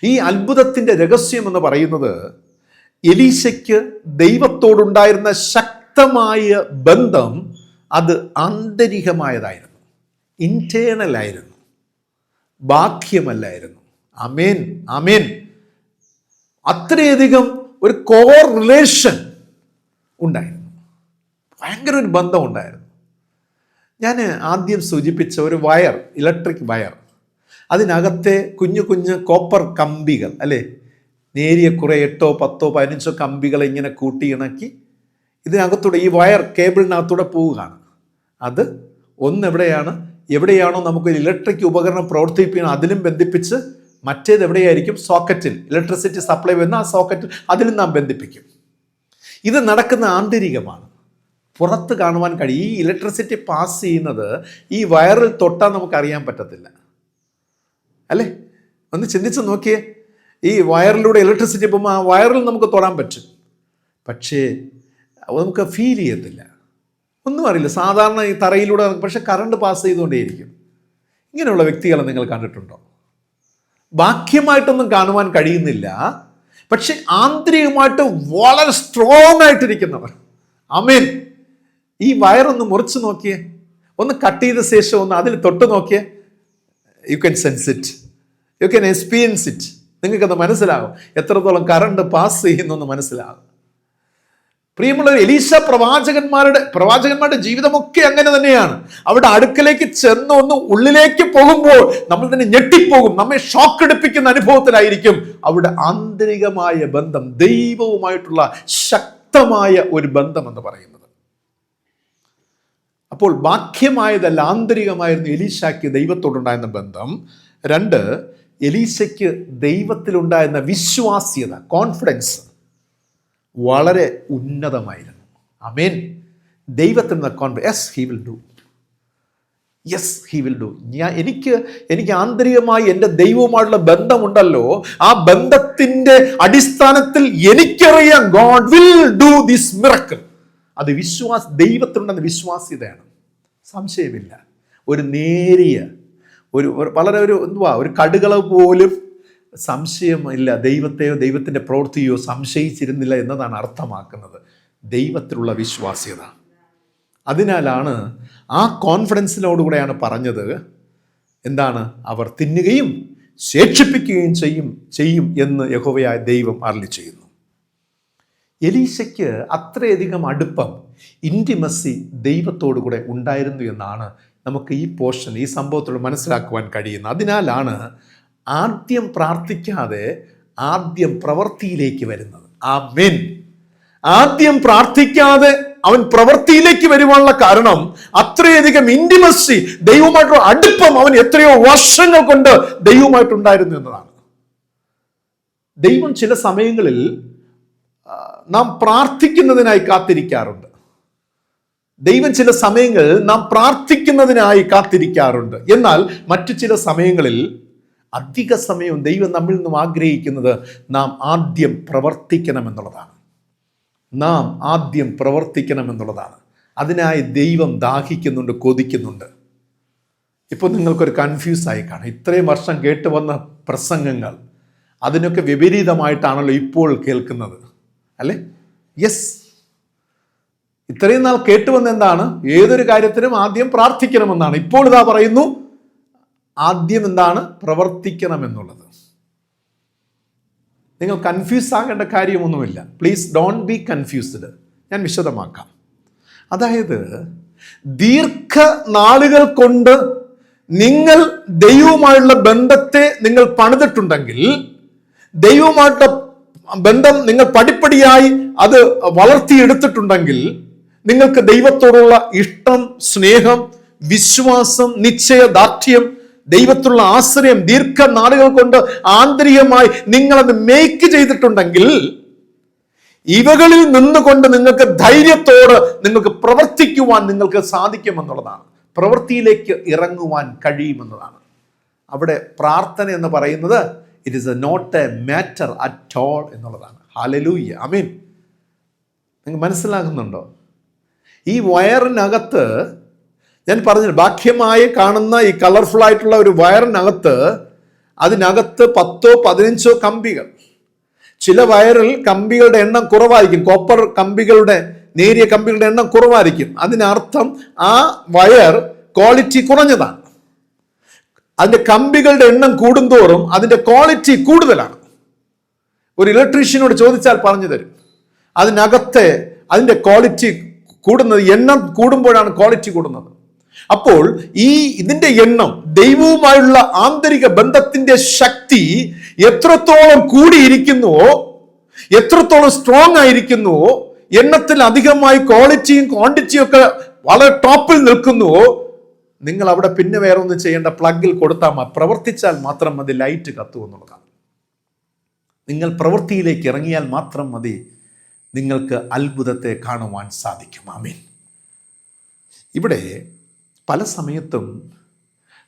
ഈ അത്ഭുതത്തിൻ്റെ രഹസ്യം എന്ന് പറയുന്നത്, എലീശയ്ക്ക് ദൈവത്തോടുണ്ടായിരുന്ന ശക്തമായ ബന്ധം അത് ആന്തരികമായതായിരുന്നു, ഇന്റേണൽ ആയിരുന്നു, ബാഹ്യമല്ലായിരുന്നു. ആമേൻ, ആമേൻ. അത്രയധികം ഒരു കോർ റിലേഷൻ ഉണ്ടായിരുന്നു, ഭയങ്കര ഒരു ബന്ധം ഉണ്ടായിരുന്നു. ഞാൻ ആദ്യം സൂചിപ്പിച്ച ഒരു വയർ, ഇലക്ട്രിക് വയർ, അതിനകത്തെ കുഞ്ഞു കുഞ്ഞു കോപ്പർ കമ്പികൾ, നേരിയ കുറെ 8, 10, 15 കമ്പികൾ ഇങ്ങനെ കൂട്ടിയിണക്കി ഇതിനകത്തൂടെ, ഈ വയർ കേബിളിനകത്തൂടെ പോവുകയാണ്. അത് ഒന്ന് എവിടെയാണോ നമുക്ക് ഇലക്ട്രിക് ഉപകരണം പ്രവർത്തിപ്പിക്കണം അതിലും ബന്ധിപ്പിച്ച്, മറ്റേത് എവിടെയായിരിക്കും, സോക്കറ്റിൽ, ഇലക്ട്രിസിറ്റി സപ്ലൈ വരുന്ന ആ സോക്കറ്റിൽ, അതിലും നാം ബന്ധിപ്പിക്കും. ഇത് നടക്കുന്ന ആന്തരികമാണ്, പുറത്ത് കാണുവാൻ കഴിയും. ഈ ഇലക്ട്രിസിറ്റി പാസ് ചെയ്യുന്നത് ഈ വയറിൽ തൊട്ടാൽ നമുക്കറിയാൻ പറ്റത്തില്ല, ഒന്ന് ചിന്തിച്ച് നോക്കിയേ. ഈ വയറിലൂടെ ഇലക്ട്രിസിറ്റി പോകുമ്പോൾ ആ വയറിൽ നമുക്ക് തൊടാൻ പറ്റും, പക്ഷേ നമുക്ക് ഫീൽ ചെയ്യത്തില്ല, ഒന്നും അറിയില്ല. സാധാരണ ഈ തറയിലൂടെ പക്ഷെ കറണ്ട് പാസ് ചെയ്തുകൊണ്ടേയിരിക്കും. ഇങ്ങനെയുള്ള വ്യക്തികളെ നിങ്ങൾ കണ്ടിട്ടുണ്ടോ? ബാഹ്യമായിട്ടൊന്നും കാണുവാൻ കഴിയുന്നില്ല, പക്ഷെ ആന്തരികമായിട്ട് വളരെ സ്ട്രോങ് ആയിട്ടിരിക്കുന്നവർ. ആമേൻ. ഈ വയറൊന്ന് മുറിച്ച് നോക്കിയേ, ഒന്ന് കട്ട് ചെയ്ത ശേഷം ഒന്ന് അതിൽ തൊട്ട് നോക്കിയേ. You can sense it, you can experience it. നിങ്ങൾക്കത് മനസ്സിലാകും, എത്രത്തോളം കറണ്ട് പാസ് ചെയ്യുന്നു മനസ്സിലാകും. പ്രിയമുള്ള എലീശ പ്രവാചകന്മാരുടെ ജീവിതമൊക്കെ അങ്ങനെ തന്നെയാണ്. അവിടെ അടുക്കലേക്ക് ചെന്ന് ഒന്ന് ഉള്ളിലേക്ക് പോകുമ്പോൾ നമ്മൾ തന്നെ ഞെട്ടിപ്പോകും. നമ്മെ ഷോക്ക് എടുപ്പിക്കുന്ന അനുഭവത്തിലായിരിക്കും അവിടെ ആന്തരികമായ ബന്ധം, ദൈവവുമായിട്ടുള്ള ശക്തമായ ഒരു ബന്ധം എന്ന് പറയുന്നത്. അപ്പോൾ ബാഹ്യമായതല്ല, ആന്തരികമായിരുന്നു എലീശയ്ക്ക് ദൈവത്തോടുണ്ടായിരുന്ന ബന്ധം. 2, എലീശയ്ക്ക് ദൈവത്തിലുണ്ടായിരുന്ന വിശ്വാസ്യത, കോൺഫിഡൻസ് വളരെ ഉന്നതമായിരുന്നു. ആമേൻ. ദൈവത്തിൻ്റെ confidence, yes he will do, yes he will do. എനിക്ക് ആന്തരികമായി എൻ്റെ ദൈവവുമായിട്ടുള്ള ബന്ധമുണ്ടല്ലോ, ആ ബന്ധത്തിൻ്റെ അടിസ്ഥാനത്തിൽ എനിക്കറിയാം God will do this miracle. അത് ദൈവത്തിലുണ്ടെന്ന വിശ്വാസ്യതയാണ്, സംശയമില്ല. ഒരു നേരിയ വളരെ ഒരു കടുകളവ് പോലും സംശയമില്ല, ദൈവത്തെയോ ദൈവത്തിൻ്റെ പ്രവൃത്തിയോ സംശയിച്ചിരുന്നില്ല എന്നതാണ് അർത്ഥമാക്കുന്നത് ദൈവത്തിലുള്ള വിശ്വാസ്യത. അതിനാലാണ് ആ കോൺഫിഡൻസിനോടുകൂടെയാണ് പറഞ്ഞത്, എന്താണ്? അവർ തിന്നുകയും ശേഷിപ്പിക്കുകയും ചെയ്യും എന്ന് യഹോവയായ ദൈവം അരുളി ചെയ്യുന്നു. എലീശയ്ക്ക് അത്രയധികം അടുപ്പം, ഇൻറ്റിമസി ദൈവത്തോടു കൂടെ ഉണ്ടായിരുന്നു എന്നാണ് നമുക്ക് ഈ പോർഷൻ, ഈ സംഭവത്തോട് മനസ്സിലാക്കുവാൻ കഴിയുന്നത്. അതിനാലാണ് ആദ്യം പ്രാർത്ഥിക്കാതെ ആദ്യം പ്രവൃത്തിയിലേക്ക് വരുന്നത്. ആമേൻ. ആദ്യം പ്രാർത്ഥിക്കാതെ അവൻ പ്രവൃത്തിയിലേക്ക് വരുവാനുള്ള കാരണം അത്രയധികം ഇൻറ്റിമസി, ദൈവമായിട്ടുള്ള അടുപ്പം അവൻ എത്രയോ വർഷങ്ങൾ കൊണ്ട് ദൈവമായിട്ടുണ്ടായിരുന്നു എന്നതാണ്. ദൈവം ചില സമയങ്ങളിൽ നാം പ്രാർത്ഥിക്കുന്നതിനായി കാത്തിരിക്കാറുണ്ട്. ദൈവം ചില സമയങ്ങളിൽ നാം പ്രാർത്ഥിക്കുന്നതിനായി കാത്തിരിക്കാറുണ്ട്. എന്നാൽ മറ്റു ചില സമയങ്ങളിൽ അധിക സമയവും ദൈവം നമ്മിൽ നിന്നും ആഗ്രഹിക്കുന്നത് നാം ആദ്യം പ്രവർത്തിക്കണമെന്നുള്ളതാണ്. നാം ആദ്യം പ്രവർത്തിക്കണമെന്നുള്ളതാണ്. അതിനായി ദൈവം ദാഹിക്കുന്നുണ്ട്, കൊതിക്കുന്നുണ്ട്. ഇപ്പോൾ നിങ്ങൾക്കൊരു കൺഫ്യൂസായി കാണും. ഇത്രയും വർഷം കേട്ട് വന്ന പ്രസംഗങ്ങൾ അതിനൊക്കെ വിപരീതമായിട്ടാണല്ലോ ഇപ്പോൾ കേൾക്കുന്നത്, അല്ലേ? യെസ്, ഇത്രയും നാൾ കേട്ടുവന്ന എന്താണ്? ഏതൊരു കാര്യത്തിനും ആദ്യം പ്രാർത്ഥിക്കണമെന്നാണ്. ഇപ്പോൾ ഇതാ പറയുന്നു ആദ്യം എന്താണ്? പ്രവർത്തിക്കണമെന്നുള്ളത്. നിങ്ങൾ കൺഫ്യൂസ് ആകേണ്ട കാര്യമൊന്നുമില്ല. Please don't be confused. ഞാൻ വിശദമാക്കാം. അതായത് ദീർഘനാളുകൾ കൊണ്ട് നിങ്ങൾ ദൈവവുമായുള്ള ബന്ധത്തെ നിങ്ങൾ പണിതിട്ടുണ്ടെങ്കിൽ, ദൈവവുമായിട്ടുള്ള ബന്ധം നിങ്ങൾ പടിപ്പടിയായി അത് വളർത്തിയെടുത്തിട്ടുണ്ടെങ്കിൽ, നിങ്ങൾക്ക് ദൈവത്തോടുള്ള ഇഷ്ടം, സ്നേഹം, വിശ്വാസം, നിശ്ചയദാർഢ്യം, ദൈവത്തിലുള്ള ആശ്രയം ദീർഘനാളുകൾ കൊണ്ട് ആന്തരികമായി നിങ്ങളത് മേക്ക് ചെയ്തിട്ടുണ്ടെങ്കിൽ, ഇവകളിൽ നിന്നുകൊണ്ട് നിങ്ങൾക്ക് ധൈര്യത്തോട് നിങ്ങൾക്ക് പ്രവർത്തിക്കുവാൻ നിങ്ങൾക്ക് സാധിക്കുമെന്നുള്ളതാണ്. പ്രവൃത്തിയിലേക്ക് ഇറങ്ങുവാൻ കഴിയുമെന്നതാണ്. അവിടെ പ്രാർത്ഥന എന്ന് പറയുന്നത് it is not a matter at all എന്നുള്ളതാണ്. ഹല്ലേലൂയ, ആമേൻ. നിങ്ങൾ മനസ്സിലാകുന്നുണ്ടോ? ഈ വയറിനകത്ത് ഞാൻ പറഞ്ഞു, ബാഹ്യമായി കാണുന്ന ഈ കളർഫുൾ ആയിട്ടുള്ള ഒരു വയറിനകത്ത്, അതിനകത്ത് 10-15 കമ്പികൾ. ചില വയറിൽ കമ്പികളുടെ എണ്ണം കുറവായിരിക്കും. കോപ്പർ കമ്പികളുടെ, നേരിയ കമ്പികളുടെ എണ്ണം കുറവായിരിക്കും. അതിനർത്ഥം ആ വയർ ക്വാളിറ്റി കുറഞ്ഞതാണ്. അതിൻ്റെ കമ്പികളുടെ എണ്ണം കൂടുന്തോറും അതിൻ്റെ ക്വാളിറ്റി കൂടുതലാണ്. ഒരു ഇലക്ട്രീഷ്യനോട് ചോദിച്ചാൽ പറഞ്ഞു തരും. അതിനകത്തെ അതിൻ്റെ ക്വാളിറ്റി കൂടുന്നത്, എണ്ണം കൂടുമ്പോഴാണ് ക്വാളിറ്റി കൂടുന്നത്. അപ്പോൾ ഇതിന്റെ എണ്ണം, ദൈവവുമായുള്ള ആന്തരിക ബന്ധത്തിന്റെ ശക്തി എത്രത്തോളം കൂടിയിരിക്കുന്നുവോ, എത്രത്തോളം സ്ട്രോങ് ആയിരിക്കുന്നുവോ, എണ്ണത്തിൽ അധികമായി ക്വാളിറ്റിയും ക്വാണ്ടിറ്റിയും ഒക്കെ വളരെ ടോപ്പിൽ നിൽക്കുന്നുവോ, നിങ്ങൾ അവിടെ പിന്നെ വേറെ ഒന്നും ചെയ്യേണ്ട, പ്ലഗിൽ കൊടുത്താൽ പ്രവർത്തിച്ചാൽ മാത്രം മതി, ലൈറ്റ് കത്തുമെന്നുള്ളതാണ്. നിങ്ങൾ പ്രവൃത്തിയിലേക്ക് ഇറങ്ങിയാൽ മാത്രം മതി, നിങ്ങൾക്ക് അത്ഭുതത്തെ കാണുവാൻ സാധിക്കും. ആമേൻ. ഇവിടെ പല സമയത്തും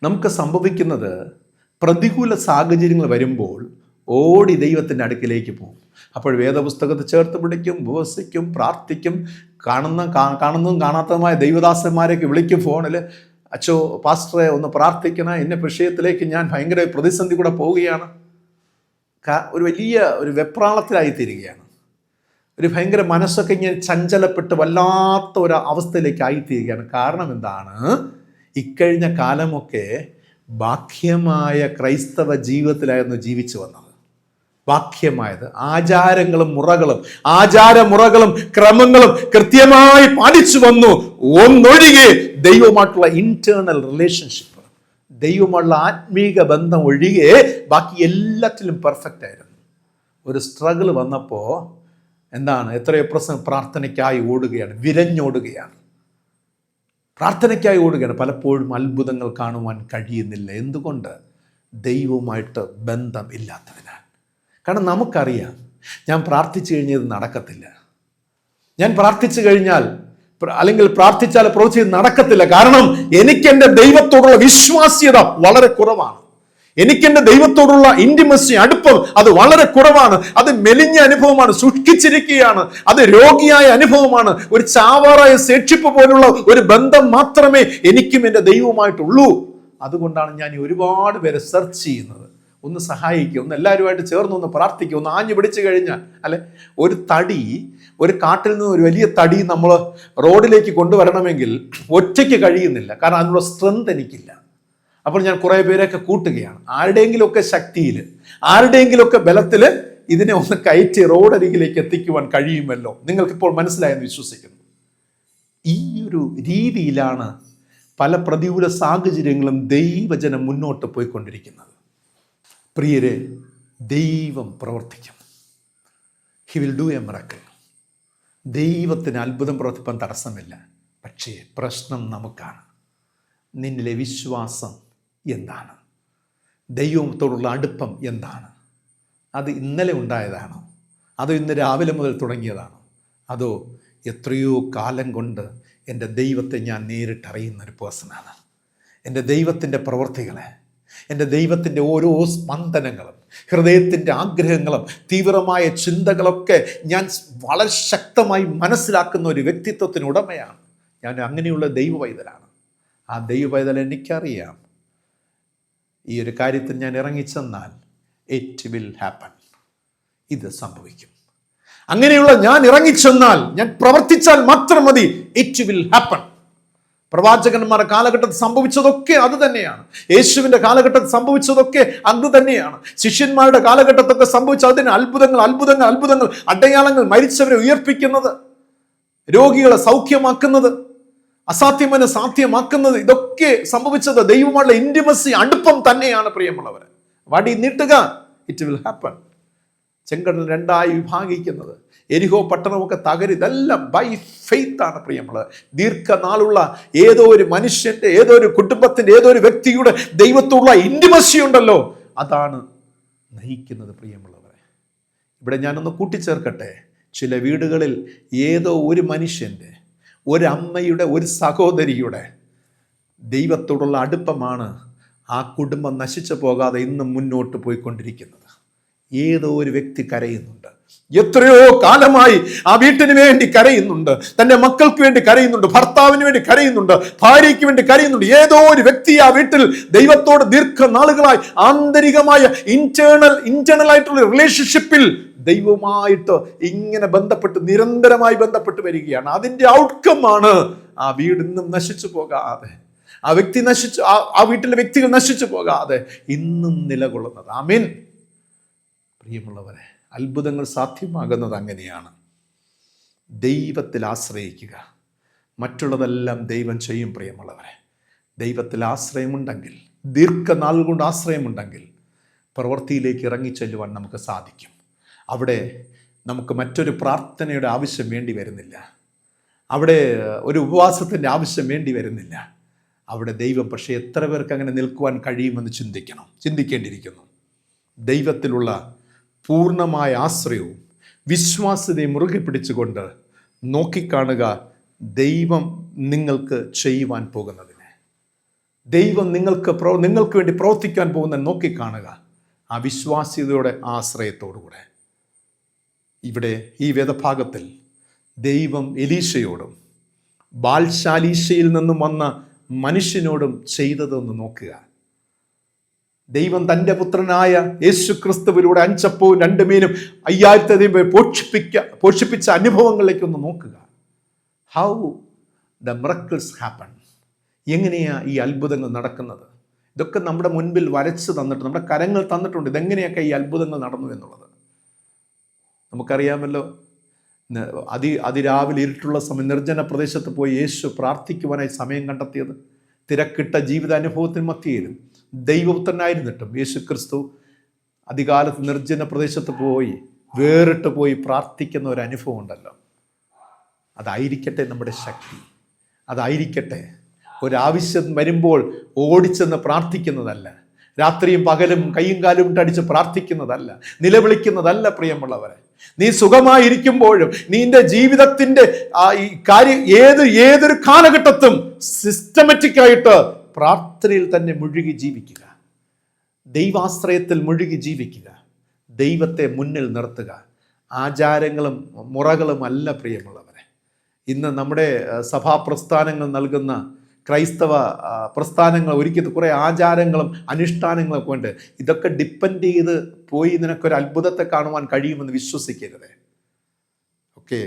നമുക്ക് സംഭവിക്കുന്നത്, പ്രതികൂല സാഹചര്യങ്ങൾ വരുമ്പോൾ ഓടി ദൈവത്തിൻ്റെ അടുക്കിലേക്ക് പോകും. അപ്പോൾ വേദപുസ്തകത്തെ ചേർത്ത് പിടിക്കും, ഉപവസിക്കും, പ്രാർത്ഥിക്കും. കാണുന്നതും കാണാത്തതുമായ ദൈവദാസന്മാരെയൊക്കെ വിളിക്കും ഫോണിൽ, അച്ചോ പാസ്റ്ററെ ഒന്ന് പ്രാർത്ഥിക്കണം, എന്നെ വിഷയത്തിലേക്ക് ഞാൻ ഭയങ്കര പ്രതിസന്ധി കൂടെ പോവുകയാണ്. ഒരു വലിയ ഒരു വെപ്രാളത്തിലായിത്തീരുകയാണ്. ഒരു ഭയങ്കര മനസ്സൊക്കെ ഇങ്ങനെ ചഞ്ചലപ്പെട്ട് വല്ലാത്ത ഒരു അവസ്ഥയിലേക്ക് ആയിത്തീരുകയാണ്. കാരണം എന്താണ്? ഇക്കഴിഞ്ഞ കാലമൊക്കെ ബാഹ്യമായ ക്രൈസ്തവ ജീവിതത്തിലായിരുന്നു ജീവിച്ചു വന്നത്. ബാഹ്യമായത് ആചാരങ്ങളും മുറകളും ക്രമങ്ങളും കൃത്യമായി പാലിച്ചു വന്നു. ഒന്നൊഴികെ ദൈവമായിട്ടുള്ള ഇന്റേണൽ റിലേഷൻഷിപ്പ്, ദൈവമുള്ള ആത്മീക ബന്ധം ഒഴികെ ബാക്കി എല്ലാത്തിലും പെർഫെക്റ്റ് ആയിരുന്നു. ഒരു സ്ട്രഗിൾ വന്നപ്പോൾ എന്താണ്? എത്രയോ പ്രാർത്ഥനയ്ക്കായി ഓടുകയാണ്, വിരഞ്ഞോടുകയാണ്, പ്രാർത്ഥനയ്ക്കായി ഓടുകയാണ്. പലപ്പോഴും അത്ഭുതങ്ങൾ കാണുവാൻ കഴിയുന്നില്ല. എന്തുകൊണ്ട്? ദൈവവുമായിട്ട് ബന്ധം ഇല്ലാത്തതിനാൽ. കാരണം നമുക്കറിയാം, ഞാൻ പ്രാർത്ഥിച്ചു കഴിഞ്ഞാൽ ഇത് നടക്കത്തില്ല, ഞാൻ പ്രാർത്ഥിച്ചു കഴിഞ്ഞാൽ അല്ലെങ്കിൽ പ്രാർത്ഥിച്ചാൽ പ്രവൃത്തി നടക്കത്തില്ല. കാരണം എനിക്ക് എൻ്റെ ദൈവത്തോടുള്ള വിശ്വാസ്യത വളരെ കുറവാണ്. എനിക്ക് എൻ്റെ ദൈവത്തോടുള്ള ഇന്റിമസി, അടുപ്പം അത് വളരെ കുറവാണ്. അത് മെലിഞ്ഞ അനുഭവമാണ്, സൂക്ഷിച്ചിരിക്കുകയാണ്, അത് രോഗിയായ അനുഭവമാണ്. ഒരു ചാവാറായ സേക്ഷിപ്പ് പോലുള്ള ഒരു ബന്ധം മാത്രമേ എനിക്കും എൻ്റെ ദൈവവുമായിട്ടുള്ളൂ. അതുകൊണ്ടാണ് ഞാൻ ഒരുപാട് പേരെ സെർച്ച് ചെയ്യുന്നത്. ഒന്ന് സഹായിക്കുക, ഒന്ന് എല്ലാവരുമായിട്ട് ചേർന്നൊന്ന് പ്രാർത്ഥിക്കുക, ഒന്ന് ആഞ്ഞു പിടിച്ചു കഴിഞ്ഞാൽ അല്ലെ, ഒരു കാട്ടിൽ നിന്ന് ഒരു വലിയ തടി നമ്മൾ റോഡിലേക്ക് കൊണ്ടുവരണമെങ്കിൽ ഒറ്റയ്ക്ക് കഴിയുന്നില്ല. കാരണം അതിനുള്ള സ്ട്രെങ്ത് എനിക്കില്ല. അപ്പോൾ ഞാൻ കുറേ പേരെയൊക്കെ കൂട്ടുകയാണ്. ആരുടെയെങ്കിലുമൊക്കെ ശക്തിയിൽ, ആരുടെയെങ്കിലുമൊക്കെ ബലത്തിൽ ഇതിനെ ഒന്ന് കയറ്റി റോഡരികിലേക്ക് എത്തിക്കുവാൻ കഴിയുമല്ലോ. നിങ്ങൾക്കിപ്പോൾ മനസ്സിലായെന്ന് വിശ്വസിക്കുന്നു. ഈ ഒരു രീതിയിലാണ് പല പ്രതികൂല സാഹചര്യങ്ങളും ദൈവജനം മുന്നോട്ട് പോയിക്കൊണ്ടിരിക്കുന്നത്. പ്രിയരെ, ദൈവം പ്രവർത്തിക്കും. He will do a miracle. ദൈവത്തിന് അത്ഭുതം പ്രവർത്തിപ്പാൻ തടസ്സമില്ല. പക്ഷേ പ്രശ്നം നമുക്കാണ്. നിന്നിലെ വിശ്വാസം എന്താണ്? ദൈവത്തോടുള്ള അടുപ്പം എന്താണ്? അത് ഇന്നലെ ഉണ്ടായതാണോ? അതോ ഇന്ന് രാവിലെ മുതൽ തുടങ്ങിയതാണോ? അതോ എത്രയോ കാലം കൊണ്ട് എൻ്റെ ദൈവത്തെ ഞാൻ നേരിട്ടറിയുന്ന ഒരു പേഴ്സണാണ്. എൻ്റെ ദൈവത്തിൻ്റെ പ്രവൃത്തികളെ, എൻ്റെ ദൈവത്തിൻ്റെ ഓരോ സ്പന്ദനങ്ങളും, ഹൃദയത്തിൻ്റെ ആഗ്രഹങ്ങളും തീവ്രമായ ചിന്തകളൊക്കെ ഞാൻ വളരെ ശക്തമായി മനസ്സിലാക്കുന്ന ഒരു വ്യക്തിത്വത്തിന് ഉടമയാണ് ഞാൻ. അങ്ങനെയുള്ള ദൈവവൈതലാണ്. ആ ദൈവവൈതൽ എനിക്കറിയാം. ഈ ഒരു കാര്യത്തിൽ ഞാൻ ഇറങ്ങിച്ചെന്നാൽ ഇറ്റ് വിൽ ഹാപ്പൻ, ഇത് സംഭവിക്കും. അങ്ങനെയുള്ള ഞാൻ ഇറങ്ങിച്ചെന്നാൽ, ഞാൻ പ്രവർത്തിച്ചാൽ മാത്രം മതി, ഇറ്റ് വിൽ ഹാപ്പൻ. പ്രവാചകന്മാരുടെ കാലഘട്ടത്തിൽ സംഭവിച്ചതൊക്കെ അത് തന്നെയാണ്. യേശുവിൻ്റെ കാലഘട്ടത്തിൽ സംഭവിച്ചതൊക്കെ അത് തന്നെയാണ്. ശിഷ്യന്മാരുടെ കാലഘട്ടത്തൊക്കെ സംഭവിച്ച അതിന് അത്ഭുതങ്ങൾ, അടയാളങ്ങൾ, മരിച്ചവരെ ഉയർപ്പിക്കുന്നത്, രോഗികളെ സൗഖ്യമാക്കുന്നത്, അസാധ്യമനെ സാധ്യമാക്കുന്നത്, ഇതൊക്കെ സംഭവിച്ചത് ദൈവമുള്ള ഇന്റിമസി, അടുപ്പം തന്നെയാണ് പ്രിയമുള്ളവരെ. വടി നീട്ടുക, ഇറ്റ് വിൽ ഹാപ്പൻ. ചെങ്കടൽ രണ്ടായി വിഭാഗിക്കുന്നത്, എരിഹോ പട്ടണമൊക്കെ ഇതെല്ലാം ബൈ ഫെയ്ത്ത് ആണ് പ്രിയമുള്ളത്. ദീർഘനാളുള്ള ഏതോ ഒരു മനുഷ്യന്റെ, ഏതോ ഒരു കുടുംബത്തിന്റെ, ഏതോ ഒരു വ്യക്തിയുടെ ദൈവത്തോടുള്ള ഇന്റിമസി ഉണ്ടല്ലോ, അതാണ് നയിക്കുന്നത് പ്രിയമുള്ളവരെ. ഇവിടെ ഞാനൊന്ന് കൂട്ടിച്ചേർക്കട്ടെ. ചില വീടുകളിൽ ഏതോ ഒരു മനുഷ്യന്റെ, ഒരു അമ്മയുടെ, ഒരു സഹോദരിയുടെ ദൈവത്തോടുള്ള അടുപ്പമാണ് ആ കുടുംബം നശിച്ചു പോകാതെ ഇന്നും മുന്നോട്ട് പോയിക്കൊണ്ടിരിക്കുന്നത്. ഏതോ ഒരു വ്യക്തി കരയുന്നുണ്ട്, എത്രയോ കാലമായി ആ വീട്ടിന് വേണ്ടി കരയുന്നുണ്ട്, തൻ്റെ മക്കൾക്ക് വേണ്ടി കരയുന്നുണ്ട്, ഭർത്താവിന് വേണ്ടി കരയുന്നുണ്ട്, ഭാര്യയ്ക്ക് വേണ്ടി കരയുന്നുണ്ട്. ഏതോ ഒരു വ്യക്തി ആ വീട്ടിൽ ദൈവത്തോട് ദീർഘനാളുകളായി ആന്തരികമായ ഇന്റേണൽ ആയിട്ടുള്ള റിലേഷൻഷിപ്പിൽ ദൈവവുമായിട്ട് ഇങ്ങനെ നിരന്തരമായി ബന്ധപ്പെട്ട് വരികയാണ്. അതിൻ്റെ ഔട്ട്കമാണ് ആ വീട് ഇന്നും നശിച്ചു പോകാതെ, ആ വ്യക്തി ആ വീട്ടിലെ വ്യക്തികൾ നശിച്ചു പോകാതെ ഇന്നും നിലകൊള്ളുന്നത്. ആമേൻ. പ്രിയമുള്ളവരെ, അത്ഭുതങ്ങൾ സാധ്യമാകുന്നത് അങ്ങനെയാണ്. ദൈവത്തിൽ ആശ്രയിക്കുക, മറ്റുള്ളതെല്ലാം ദൈവം ചെയ്യും. പ്രിയമുള്ളവരെ, ദൈവത്തിൽ ആശ്രയമുണ്ടെങ്കിൽ, ദീർഘനാൾ കൊണ്ട് ആശ്രയമുണ്ടെങ്കിൽ പ്രവൃത്തിയിലേക്ക് ഇറങ്ങിച്ചെല്ലുവാൻ നമുക്ക് സാധിക്കും. അവിടെ നമുക്ക് മറ്റൊരു പ്രാർത്ഥനയുടെ ആവശ്യം വേണ്ടി വരുന്നില്ല, അവിടെ ഒരു ഉപവാസത്തിൻ്റെ ആവശ്യം വേണ്ടി വരുന്നില്ല. അവിടെ ദൈവം, പക്ഷേ എത്ര പേർക്ക് അങ്ങനെ നിൽക്കുവാൻ കഴിയുമെന്ന് ചിന്തിക്കേണ്ടിയിരിക്കുന്നു. ദൈവത്തിലുള്ള പൂർണ്ണമായ ആശ്രയവും വിശ്വാസ്യതയും മുറുകെ പിടിച്ചുകൊണ്ട് നോക്കിക്കാണുക ദൈവം നിങ്ങൾക്ക് ചെയ്യുവാൻ പോകുന്നതിനെ. ദൈവം നിങ്ങൾക്ക് വേണ്ടി പ്രവർത്തിക്കാൻ പോകുന്ന നോക്കിക്കാണുക. ആ വിശ്വാസ്യതയോടെ, ആശ്രയത്തോടുകൂടെ. ഇവിടെ ഈ വേദഭാഗത്തിൽ ദൈവം എലീശയോടും ബാൽശാലീശയിൽ നിന്നും വന്ന മനുഷ്യനോടും ചെയ്തതെന്ന് നോക്കുക. ദൈവം തൻ്റെ പുത്രനായ യേശു ക്രിസ്തുവിലൂടെ 5 അപ്പവും 2 മീനും 5000 പോഷിപ്പിച്ച അനുഭവങ്ങളിലേക്കൊന്ന് നോക്കുക. How the miracles happen. എങ്ങനെയാ ഈ അത്ഭുതങ്ങൾ നടക്കുന്നത്? ഇതൊക്കെ നമ്മുടെ മുൻപിൽ വരച്ച് തന്നിട്ട്, നമ്മുടെ കരങ്ങൾ തന്നിട്ടുണ്ട്. ഇതെങ്ങനെയൊക്കെ ഈ അത്ഭുതങ്ങൾ നടന്നു എന്നുള്ളത് നമുക്കറിയാമല്ലോ. അതിരാവിലെ ഇരുട്ടുള്ള സമയം നിർജ്ജന പ്രദേശത്ത് പോയി യേശു പ്രാർത്ഥിക്കുവാനായി സമയം കണ്ടെത്തിയത്. തിരക്കിട്ട ജീവിതാനുഭവത്തിന് മധ്യയിലും ദൈവപുത്രനായിരുന്നിട്ടും യേശു ക്രിസ്തു അതികാലത്ത് നിർജ്ജന പ്രദേശത്ത് പോയി വേറിട്ട് പോയി പ്രാർത്ഥിക്കുന്ന ഒരു അനുഭവം ഉണ്ടല്ലോ. അതായിരിക്കട്ടെ നമ്മുടെ ശക്തി. അതായിരിക്കട്ടെ ഒരാവശ്യം വരുമ്പോൾ ഓടിച്ചെന്ന് പ്രാർത്ഥിക്കുന്നതല്ല, രാത്രിയും പകലും കൈയും കാലും ഇട്ടടിച്ച് പ്രാർത്ഥിക്കുന്നതല്ല, നിലവിളിക്കുന്നതല്ല. പ്രിയമുള്ളവരെ, നീ സുഖമായിരിക്കുമ്പോഴും നിന്റെ ജീവിതത്തിന്റെ ഈ കാര്യം ഏതൊരു കാലഘട്ടത്തും സിസ്റ്റമാറ്റിക് ആയിട്ട് പ്രാർത്ഥനയിൽ തന്നെ മുഴുകി ജീവിക്കുക, ദൈവാശ്രയത്തിൽ മുഴുകി ജീവിക്കുക, ദൈവത്തെ മുന്നിൽ നിർത്തുക. ആചാരങ്ങളും മുറകളും അല്ല പ്രിയമുള്ളവരെ. ഇന്ന് നമ്മുടെ സഭാപ്രസ്ഥാനങ്ങൾ നൽകുന്ന ക്രൈസ്തവ പ്രസ്ഥാനങ്ങൾ ഒരുക്കിയത് കുറേ ആചാരങ്ങളും അനുഷ്ഠാനങ്ങളൊക്കെ ഉണ്ട്. ഇതൊക്കെ ഡിപ്പെൻഡ് ചെയ്ത് പോയി നിനക്കൊരു അത്ഭുതത്തെ കാണുവാൻ കഴിയുമെന്ന് വിശ്വസിക്കരുത്. ഓക്കെ,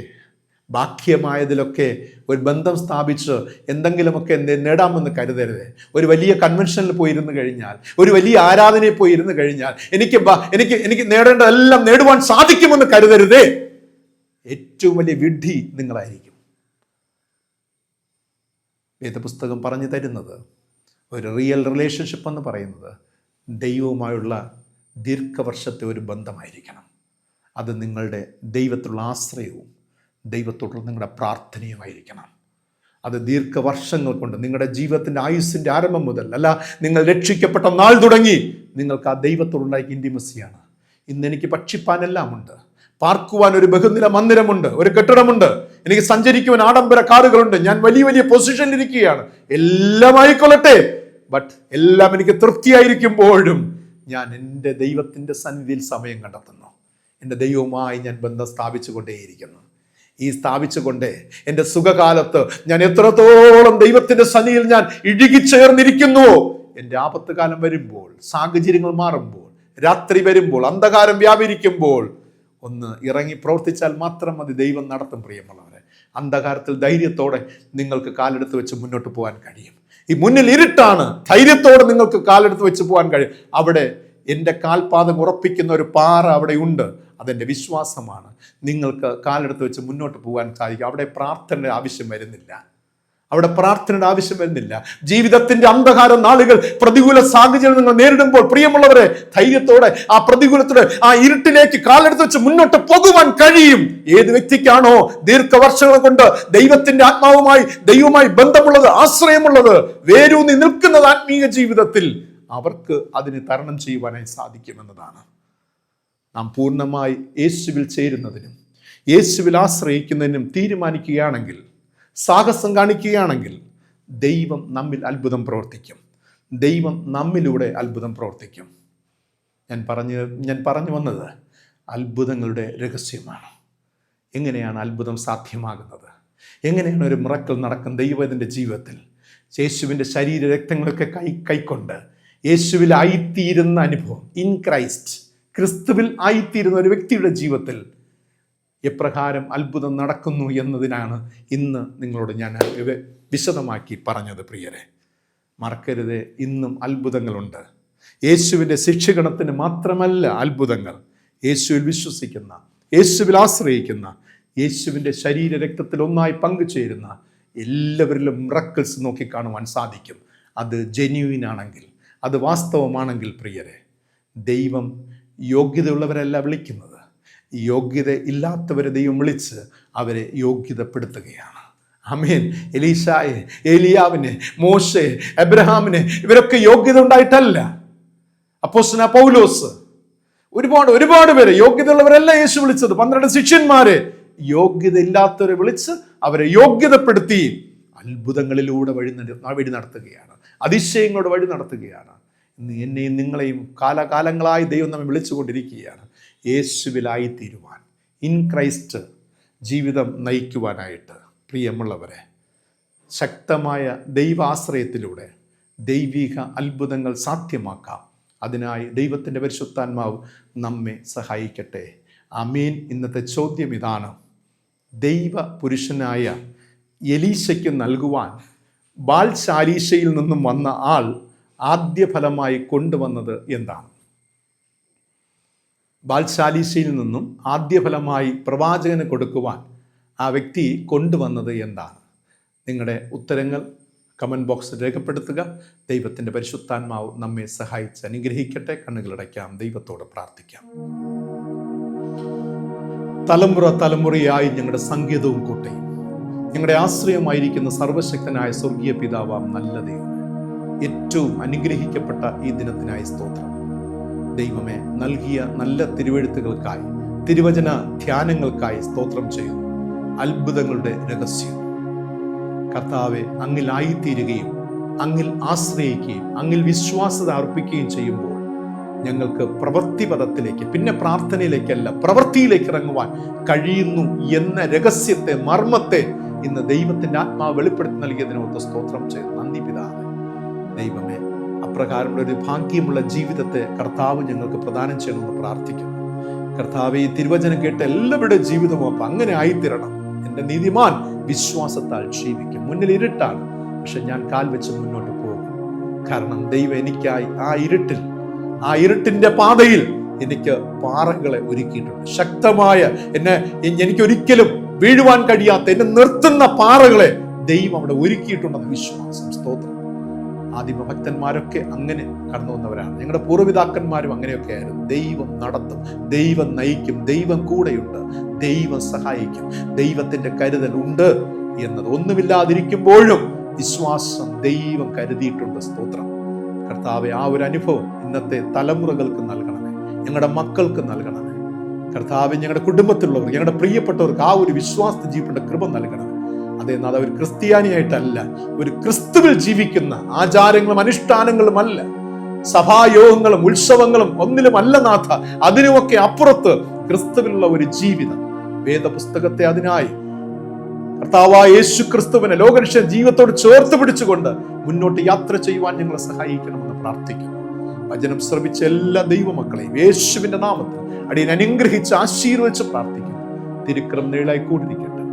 ബാഹ്യമായതിലൊക്കെ ഒരു ബന്ധം സ്ഥാപിച്ച് എന്തെങ്കിലുമൊക്കെ നേടാമെന്ന് കരുതരുത്. ഒരു വലിയ കൺവെൻഷനിൽ പോയിരുന്നു കഴിഞ്ഞാൽ, ഒരു വലിയ ആരാധനയിൽ പോയിരുന്നു കഴിഞ്ഞാൽ എനിക്ക് നേടേണ്ടതെല്ലാം നേടുവാൻ സാധിക്കുമെന്ന് കരുതരുതേ. ഏറ്റവും വലിയ വിഡ്ഢി നിങ്ങളായിരിക്കും. വേദപുസ്തകം പറഞ്ഞു തരുന്നത് ഒരു റിയൽ റിലേഷൻഷിപ്പ് എന്ന് പറയുന്നത് ദൈവവുമായുള്ള ദീർഘവർഷത്തെ ഒരു ബന്ധമായിരിക്കണം. അത് നിങ്ങളുടെ ദൈവത്തിലുള്ള ആശ്രയവും ദൈവത്തോടുള്ള നിങ്ങളുടെ പ്രാർത്ഥനയുമായിരിക്കണം. അത് ദീർഘവർഷങ്ങൾ കൊണ്ട് നിങ്ങളുടെ ജീവിതത്തിൻ്റെ ആയുസ്സിൻ്റെ ആരംഭം മുതൽ അല്ല, നിങ്ങൾ രക്ഷിക്കപ്പെട്ട നാൾ തുടങ്ങി നിങ്ങൾക്ക് ആ ദൈവത്തോടുള്ള ഇൻറ്റിമസിയാണ്. ഇന്ന് എനിക്ക് ഭക്ഷിപ്പാനെല്ലാം ഉണ്ട്, പാർക്കുവാൻ ഒരു ബഹുനില മന്ദിരമുണ്ട്, ഒരു കെട്ടിടമുണ്ട്, എനിക്ക് സഞ്ചരിക്കുവാൻ ആഡംബര കാറുകളുണ്ട്, ഞാൻ വലിയ വലിയ പൊസിഷനിലിരിക്കുകയാണ്. എല്ലാം ആയിക്കൊള്ളട്ടെ, ബട്ട് എല്ലാം എനിക്ക് തൃപ്തിയായിരിക്കുമ്പോഴും ഞാൻ എൻ്റെ ദൈവത്തിൻ്റെ സന്നിധിയിൽ സമയം കണ്ടെത്തുന്നു. എൻ്റെ ദൈവവുമായി ഞാൻ ബന്ധം സ്ഥാപിച്ചുകൊണ്ടേയിരിക്കുന്നു. ഈ സ്ഥാപിച്ചുകൊണ്ട് എൻ്റെ സുഖകാലത്ത് ഞാൻ എത്രത്തോളം ദൈവത്തിൻ്റെ സന്നിധിയിൽ ഞാൻ ഇഴുകിച്ചേർന്നിരിക്കുന്നുവോ, എൻ്റെ ആപത്ത് കാലം വരുമ്പോൾ, സാഹചര്യങ്ങൾ മാറുമ്പോൾ, രാത്രി വരുമ്പോൾ, അന്ധകാരം വ്യാപരിക്കുമ്പോൾ ഒന്ന് ഇറങ്ങി പ്രവർത്തിച്ചാൽ മാത്രം മതി. ദൈവം നടത്തും. പ്രിയമുള്ളവരെ, അന്ധകാരത്തിൽ ധൈര്യത്തോടെ നിങ്ങൾക്ക് കാലെടുത്ത് വെച്ച് മുന്നോട്ട് പോകാൻ കഴിയും. ഈ മുന്നിൽ ഇരുട്ടാണ്, ധൈര്യത്തോടെ നിങ്ങൾക്ക് കാലെടുത്ത് വെച്ച് പോകാൻ കഴിയും. അവിടെ എൻ്റെ കാൽപാദം ഉറപ്പിക്കുന്ന ഒരു പാറ അവിടെ ഉണ്ട്. അതെൻ്റെ വിശ്വാസമാണ്. നിങ്ങൾക്ക് കാലെടുത്ത് വെച്ച് മുന്നോട്ട് പോകാൻ സാധിക്കും. അവിടെ പ്രാർത്ഥനയുടെ ആവശ്യം വരുന്നില്ല. ജീവിതത്തിന്റെ അന്ധകാര നാളുകൾ, പ്രതികൂല സാഹചര്യം നിങ്ങൾ നേരിടുമ്പോൾ പ്രിയമുള്ളവരെ, ധൈര്യത്തോടെ ആ പ്രതികൂലത്തോടെ ആ ഇരുട്ടിലേക്ക് കാലെടുത്ത് വെച്ച് മുന്നോട്ട് പോകുവാൻ കഴിയും. ഏത് വ്യക്തിക്കാണോ ദീർഘവർഷങ്ങൾ കൊണ്ട് ദൈവത്തിന്റെ ദൈവവുമായി ബന്ധമുള്ളത്, ആശ്രയമുള്ളത്, വേരൂന്നി നിൽക്കുന്നത് ആത്മീയ ജീവിതത്തിൽ, അവർക്ക് അതിന് തരണം ചെയ്യുവാനായി സാധിക്കുമെന്നതാണ്. നാം പൂർണ്ണമായി യേശുവിൽ ചേരുന്നതിനും യേശുവിൽ ആശ്രയിക്കുന്നതിനും തീരുമാനിക്കുകയാണെങ്കിൽ, സാഹസം കാണിക്കുകയാണെങ്കിൽ, ദൈവം നമ്മിൽ അത്ഭുതം പ്രവർത്തിക്കും. ദൈവം നമ്മിലൂടെ അത്ഭുതം പ്രവർത്തിക്കും. ഞാൻ പറഞ്ഞു വന്നത് അത്ഭുതങ്ങളുടെ രഹസ്യമാണ്. എങ്ങനെയാണ് അത്ഭുതം സാധ്യമാകുന്നത്? എങ്ങനെയാണ് ഒരു മിറക്കിൾ നടക്കുന്നത് ദൈവത്തിൻ്റെ ജീവിതത്തിൽ? യേശുവിൻ്റെ ശരീര രക്തങ്ങളൊക്കെ കൈക്കൊണ്ട് യേശുവിൽ ആയിത്തീരുന്ന അനുഭവം, ഇൻ ക്രൈസ്റ്റ്, ക്രിസ്തുവിൽ ആയിത്തീരുന്ന ഒരു വ്യക്തിയുടെ ജീവിതത്തിൽ എപ്രകാരം അത്ഭുതം നടക്കുന്നു എന്നതിനാണ് ഇന്ന് നിങ്ങളോട് ഞാൻ വിശദമാക്കി പറഞ്ഞത്. പ്രിയരെ, മറക്കരുത്, ഇന്നും അത്ഭുതങ്ങളുണ്ട്. യേശുവിൻ്റെ ശിക്ഷഗണത്തിന് മാത്രമല്ല അത്ഭുതങ്ങൾ. യേശുവിൽ വിശ്വസിക്കുന്ന, യേശുവിൽ ആശ്രയിക്കുന്ന, യേശുവിൻ്റെ ശരീര രക്തത്തിൽ ഒന്നായി പങ്കുചേരുന്ന എല്ലാവരിലും മിറക്കിൾസ് നോക്കിക്കാണുവാൻ സാധിക്കും. അത് ജെന്യുവിൻ ആണെങ്കിൽ, അത് വാസ്തവമാണെങ്കിൽ പ്രിയരെ, ദൈവം യോഗ്യതയുള്ളവരല്ല വിളിക്കുന്നത്, യോഗ്യത ഇല്ലാത്തവരെ ദൈവം വിളിച്ച് അവരെ യോഗ്യതപ്പെടുത്തുകയാണ്. ആമേൻ. എലീശായെ, ഏലിയാവിനെ, മോശെ, എബ്രഹാമിനെ, ഇവരൊക്കെ യോഗ്യത ഉണ്ടായിട്ടല്ല. അപ്പോസ്തലനായ പൗലോസ്, ഒരുപാട് പേരെ, യോഗ്യതയുള്ളവരല്ല യേശു വിളിച്ചത്. 12 ശിഷ്യന്മാരെ യോഗ്യത ഇല്ലാത്തവരെ വിളിച്ച് അവരെ യോഗ്യതപ്പെടുത്തി അത്ഭുതങ്ങളിലൂടെ വഴി നടത്തുകയാണ്, അതിശയങ്ങളോട് വഴി നടത്തുകയാണ്. എന്നെയും നിങ്ങളെയും കാലാകാലങ്ങളായി ദൈവം നമ്മെ വിളിച്ചുകൊണ്ടിരിക്കുകയാണ്. യേശുവിലായിത്തീരുവാൻ, ഇൻ ക്രൈസ്റ്റ് ജീവിതം നയിക്കുവാനായിട്ട്. പ്രിയമുള്ളവരെ, ശക്തമായ ദൈവാശ്രയത്തിലൂടെ ദൈവിക അത്ഭുതങ്ങൾ സാധ്യമാക്കാം. അതിനായി ദൈവത്തിൻ്റെ പരിശുദ്ധാത്മാവ് നമ്മെ സഹായിക്കട്ടെ. ആമേൻ. ഇന്നത്തെ ചോദ്യം ഇതാണ്: ദൈവ പുരുഷനായ എലീശയ്ക്ക് നൽകുവാൻ ബാൽശാലീശയിൽ നിന്നും വന്ന ആൾ ആദ്യ ഫലമായി കൊണ്ടുവന്നത് എന്താണ്? ബാൽശാലീശയിൽ നിന്നും ആദ്യ ഫലമായി പ്രവാചകന് കൊടുക്കുവാൻ ആ വ്യക്തി കൊണ്ടുവന്നത് എന്താണ്? നിങ്ങളുടെ ഉത്തരങ്ങൾ കമൻറ്റ് ബോക്സിൽ രേഖപ്പെടുത്തുക. ദൈവത്തിൻ്റെ പരിശുദ്ധാത്മാവ് നമ്മെ സഹായിച്ച് അനുഗ്രഹിക്കട്ടെ. കണ്ണുകളടയ്ക്കാം, ദൈവത്തോട് പ്രാർത്ഥിക്കാം. തലമുറ തലമുറയായി ഞങ്ങളുടെ സംഗീതവും കോട്ടയും, ഞങ്ങളുടെ ആശ്രയമായിരിക്കുന്ന സർവശക്തനായ സ്വർഗീയ പിതാവാം നല്ല ദൈവമേ, ഏറ്റവും അനുഗ്രഹിക്കപ്പെട്ട ഈ ദിനത്തിനായി സ്തോത്രം. ദൈവമേ, നൽകിയ നല്ല തിരുവെഴുത്തുകൾക്കായി, തിരുവചന ധ്യാനങ്ങൾക്കായി സ്തോത്രം ചെയ്യുന്നു. അത്ഭുതങ്ങളുടെ രഹസ്യം കർത്താവെ, അങ്ങിലായിത്തീരുകയും അങ്ങിൽ ആശ്രയിക്കുകയും അങ്ങിൽ വിശ്വാസത അർപ്പിക്കുകയും ചെയ്യുമ്പോൾ ഞങ്ങൾക്ക് പ്രവൃത്തിപഥത്തിലേക്ക്, പിന്നെ പ്രാർത്ഥനയിലേക്കല്ല പ്രവൃത്തിയിലേക്ക് ഇറങ്ങുവാൻ കഴിയുന്നു എന്ന രഹസ്യത്തെ, മർമ്മത്തെ ഇന്ന് ദൈവത്തിൻ്റെ ആത്മാവ് വെളിപ്പെടുത്തി നൽകിയതിനോർത്ത് സ്തോത്രം ചെയ്തു. നന്ദി പിതാവേ. ദൈവമേ, അപ്രകാരമുള്ള ഒരു ഭാഗ്യമുള്ള ജീവിതത്തെ കർത്താവ് ഞങ്ങൾക്ക് പ്രദാനം ചെയ്യണമെന്ന് പ്രാർത്ഥിക്കുന്നു. കർത്താവെ, ഈ തിരുവചനം കേട്ട എല്ലാവരുടെ ജീവിതവും അപ്പം അങ്ങനെ ആയിത്തീരണം. എൻ്റെ നീതിമാൻ വിശ്വാസത്താൽ ജീവിക്കും. മുന്നിൽ ഇരുട്ടാണ്, പക്ഷെ ഞാൻ കാൽ വെച്ച് മുന്നോട്ട് പോകും. കാരണം ദൈവം എനിക്കായി ആ ഇരുട്ടിന്റെ പാതയിൽ എനിക്ക് പാറകളെ ഒരുക്കിയിട്ടുണ്ട്. ശക്തമായ എനിക്കൊരിക്കലും വീഴുവാൻ കഴിയാത്ത, എന്നെ നിർത്തുന്ന പാറകളെ ദൈവം അവിടെ ഒരുക്കിയിട്ടുണ്ടെന്ന് വിശ്വാസം. സ്തോത്രം. ആദിമ ഭക്തന്മാരൊക്കെ അങ്ങനെ കടന്നു വന്നവരാണ്. ഞങ്ങളുടെ പൂർവ്വപിതാക്കന്മാരും അങ്ങനെയൊക്കെ ആയിരുന്നു. ദൈവം നടത്തും, ദൈവം നയിക്കും, ദൈവം കൂടെയുണ്ട്, ദൈവം സഹായിക്കും, ദൈവത്തിന്റെ കരുതൽ ഉണ്ട് എന്നത് ഒന്നുമില്ലാതിരിക്കുമ്പോഴും വിശ്വാസം ദൈവം കരുതിയിട്ടുണ്ട്. സ്തോത്രം. കർത്താവെ, ആ ഒരു അനുഭവം ഇന്നത്തെ തലമുറകൾക്ക് നൽകണമേ, ഞങ്ങളുടെ മക്കൾക്ക് നൽകണമേ. കർത്താവെ, ഞങ്ങളുടെ കുടുംബത്തിലുള്ളവർ, ഞങ്ങളുടെ പ്രിയപ്പെട്ടവർക്ക് ആ ഒരു വിശ്വാസ ജീവിതത്തിന്റെ കൃപ നൽകണമേ. അതെന്നാൽ ഒരു ക്രിസ്ത്യാനിയായിട്ടല്ല, ഒരു ക്രിസ്തുവിൽ ജീവിക്കുന്ന ആചാരങ്ങളും അനുഷ്ഠാനങ്ങളുമല്ല, സഭായോഗങ്ങളും ഉത്സവങ്ങളും ഒന്നിലുമല്ല നാഥ. അതിനുമൊക്കെ അപ്പുറത്ത് ക്രിസ്തുവിലുള്ള ഒരു ജീവിതം. വേദപുസ്തകത്തെ അതിനായി കർത്താവായ യേശു ക്രിസ്തുവിനെ ലോകരക്ഷ ജീവിതത്തോട് ചേർത്ത് പിടിച്ചുകൊണ്ട് മുന്നോട്ട് യാത്ര ചെയ്യുവാൻ ഞങ്ങളെ സഹായിക്കണമെന്ന് പ്രാർത്ഥിക്കുന്നു. വചനം ശ്രവിച്ച എല്ലാ ദൈവമക്കളെയും യേശുവിന്റെ നാമത്തിൽ അടിയൻ അനുഗ്രഹിച്ച് ആശീർവദിച്ച് പ്രാർത്ഥിക്കുന്നു. തിരുക്രം നീളായി കൂടിയിരിക്കട്ടെ.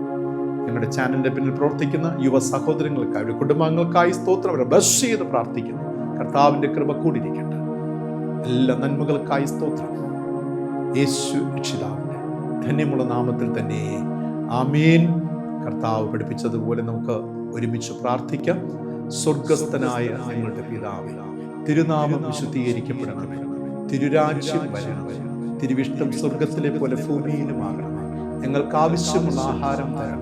ഞങ്ങളുടെ ചാനലിന്റെ പിന്നിൽ പ്രവർത്തിക്കുന്ന യുവ സഹോദരങ്ങൾക്കായി, അവരുടെ കുടുംബാംഗങ്ങൾക്കായി സ്തോത്രം. അവരെ ബ്ലസ് ചെയ്ത് പ്രാർത്ഥിക്കുന്നു. കർത്താവിന്റെ കൃപ കൂടിയിരിക്കട്ടെ. എല്ലാ നന്മകൾക്കായി സ്തോത്രം. യേശു രക്ഷിതാവിന്റെ ധന്യമുള്ള നാമത്തിൽ തന്നെ ആമേൻ. കർത്താവ് പഠിപ്പിച്ചതുപോലെ നമുക്ക് ഒരുമിച്ച് പ്രാർത്ഥിക്കാം. സ്വർഗസ്ഥനായ ഞങ്ങളുടെ പിതാവേ, തിരുനാമം വിശുദ്ധീകരിക്കപ്പെടണമേ, തിരുരാജ്യം വരണമേ, തിരുവിഷ്ടം സ്വർഗത്തിലെ പോലെ ഭൂമിയിലുമാകണമേ. ഞങ്ങൾക്ക് ആവശ്യമുള്ള ആഹാരം തരണം.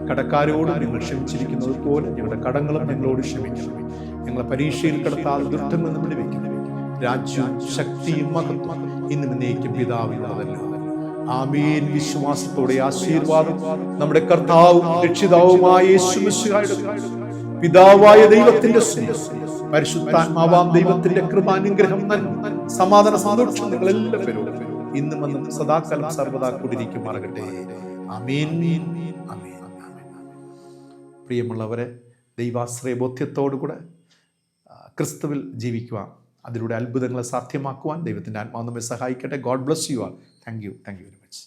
കടക്കാരോട് ഞങ്ങൾ ക്ഷമിച്ചിരിക്കുന്നത് പോലെ ഞങ്ങളുടെ കടങ്ങളും ഞങ്ങളോട് ക്ഷമിക്കണമേ. ഞങ്ങളെ പരീക്ഷയിൽ കടത്താതെ ദുഷ്ടം നിന്ന് വിടുവിക്കണമേ. രാജ്യവും ശക്തിയും മഹത്വം ഇന്നും എന്നേക്കും പിതാവിനുള്ളതല്ലോ. ആമേൻ. വിശ്വാസത്തോടെ ആശീർവാദം നമ്മുടെ കർത്താവും രക്ഷിതാവുമായ യേശു മിശിഹായുടെ പിതാവായ ദൈവത്തിന്റെ സ്നേഹം, പരിശുദ്ധാത്മാവാം ദൈവത്തിന്റെ കൃപാനുഗ്രഹം, സമാധാന സന്തോഷം നിങ്ങൾ എല്ലാവരും ഇന്നും വന്നും സദാകാലം സർവ്വദാ കൂടിയിരിക്കുമാറാകട്ടെ. ആമേൻ. ആമേൻ. പ്രിയമുള്ളവരെ, ദൈവാശ്രയ ബോധ്യത്തോടുകൂടെ ക്രിസ്തുവിൽ ജീവിക്കുവാൻ, അതിലൂടെ അത്ഭുതങ്ങളെ സാധ്യമാക്കുവാൻ ദൈവത്തിൻ്റെ ആത്മാവ് നമ്മെ സഹായിക്കട്ടെ. God bless you all. Thank you very much.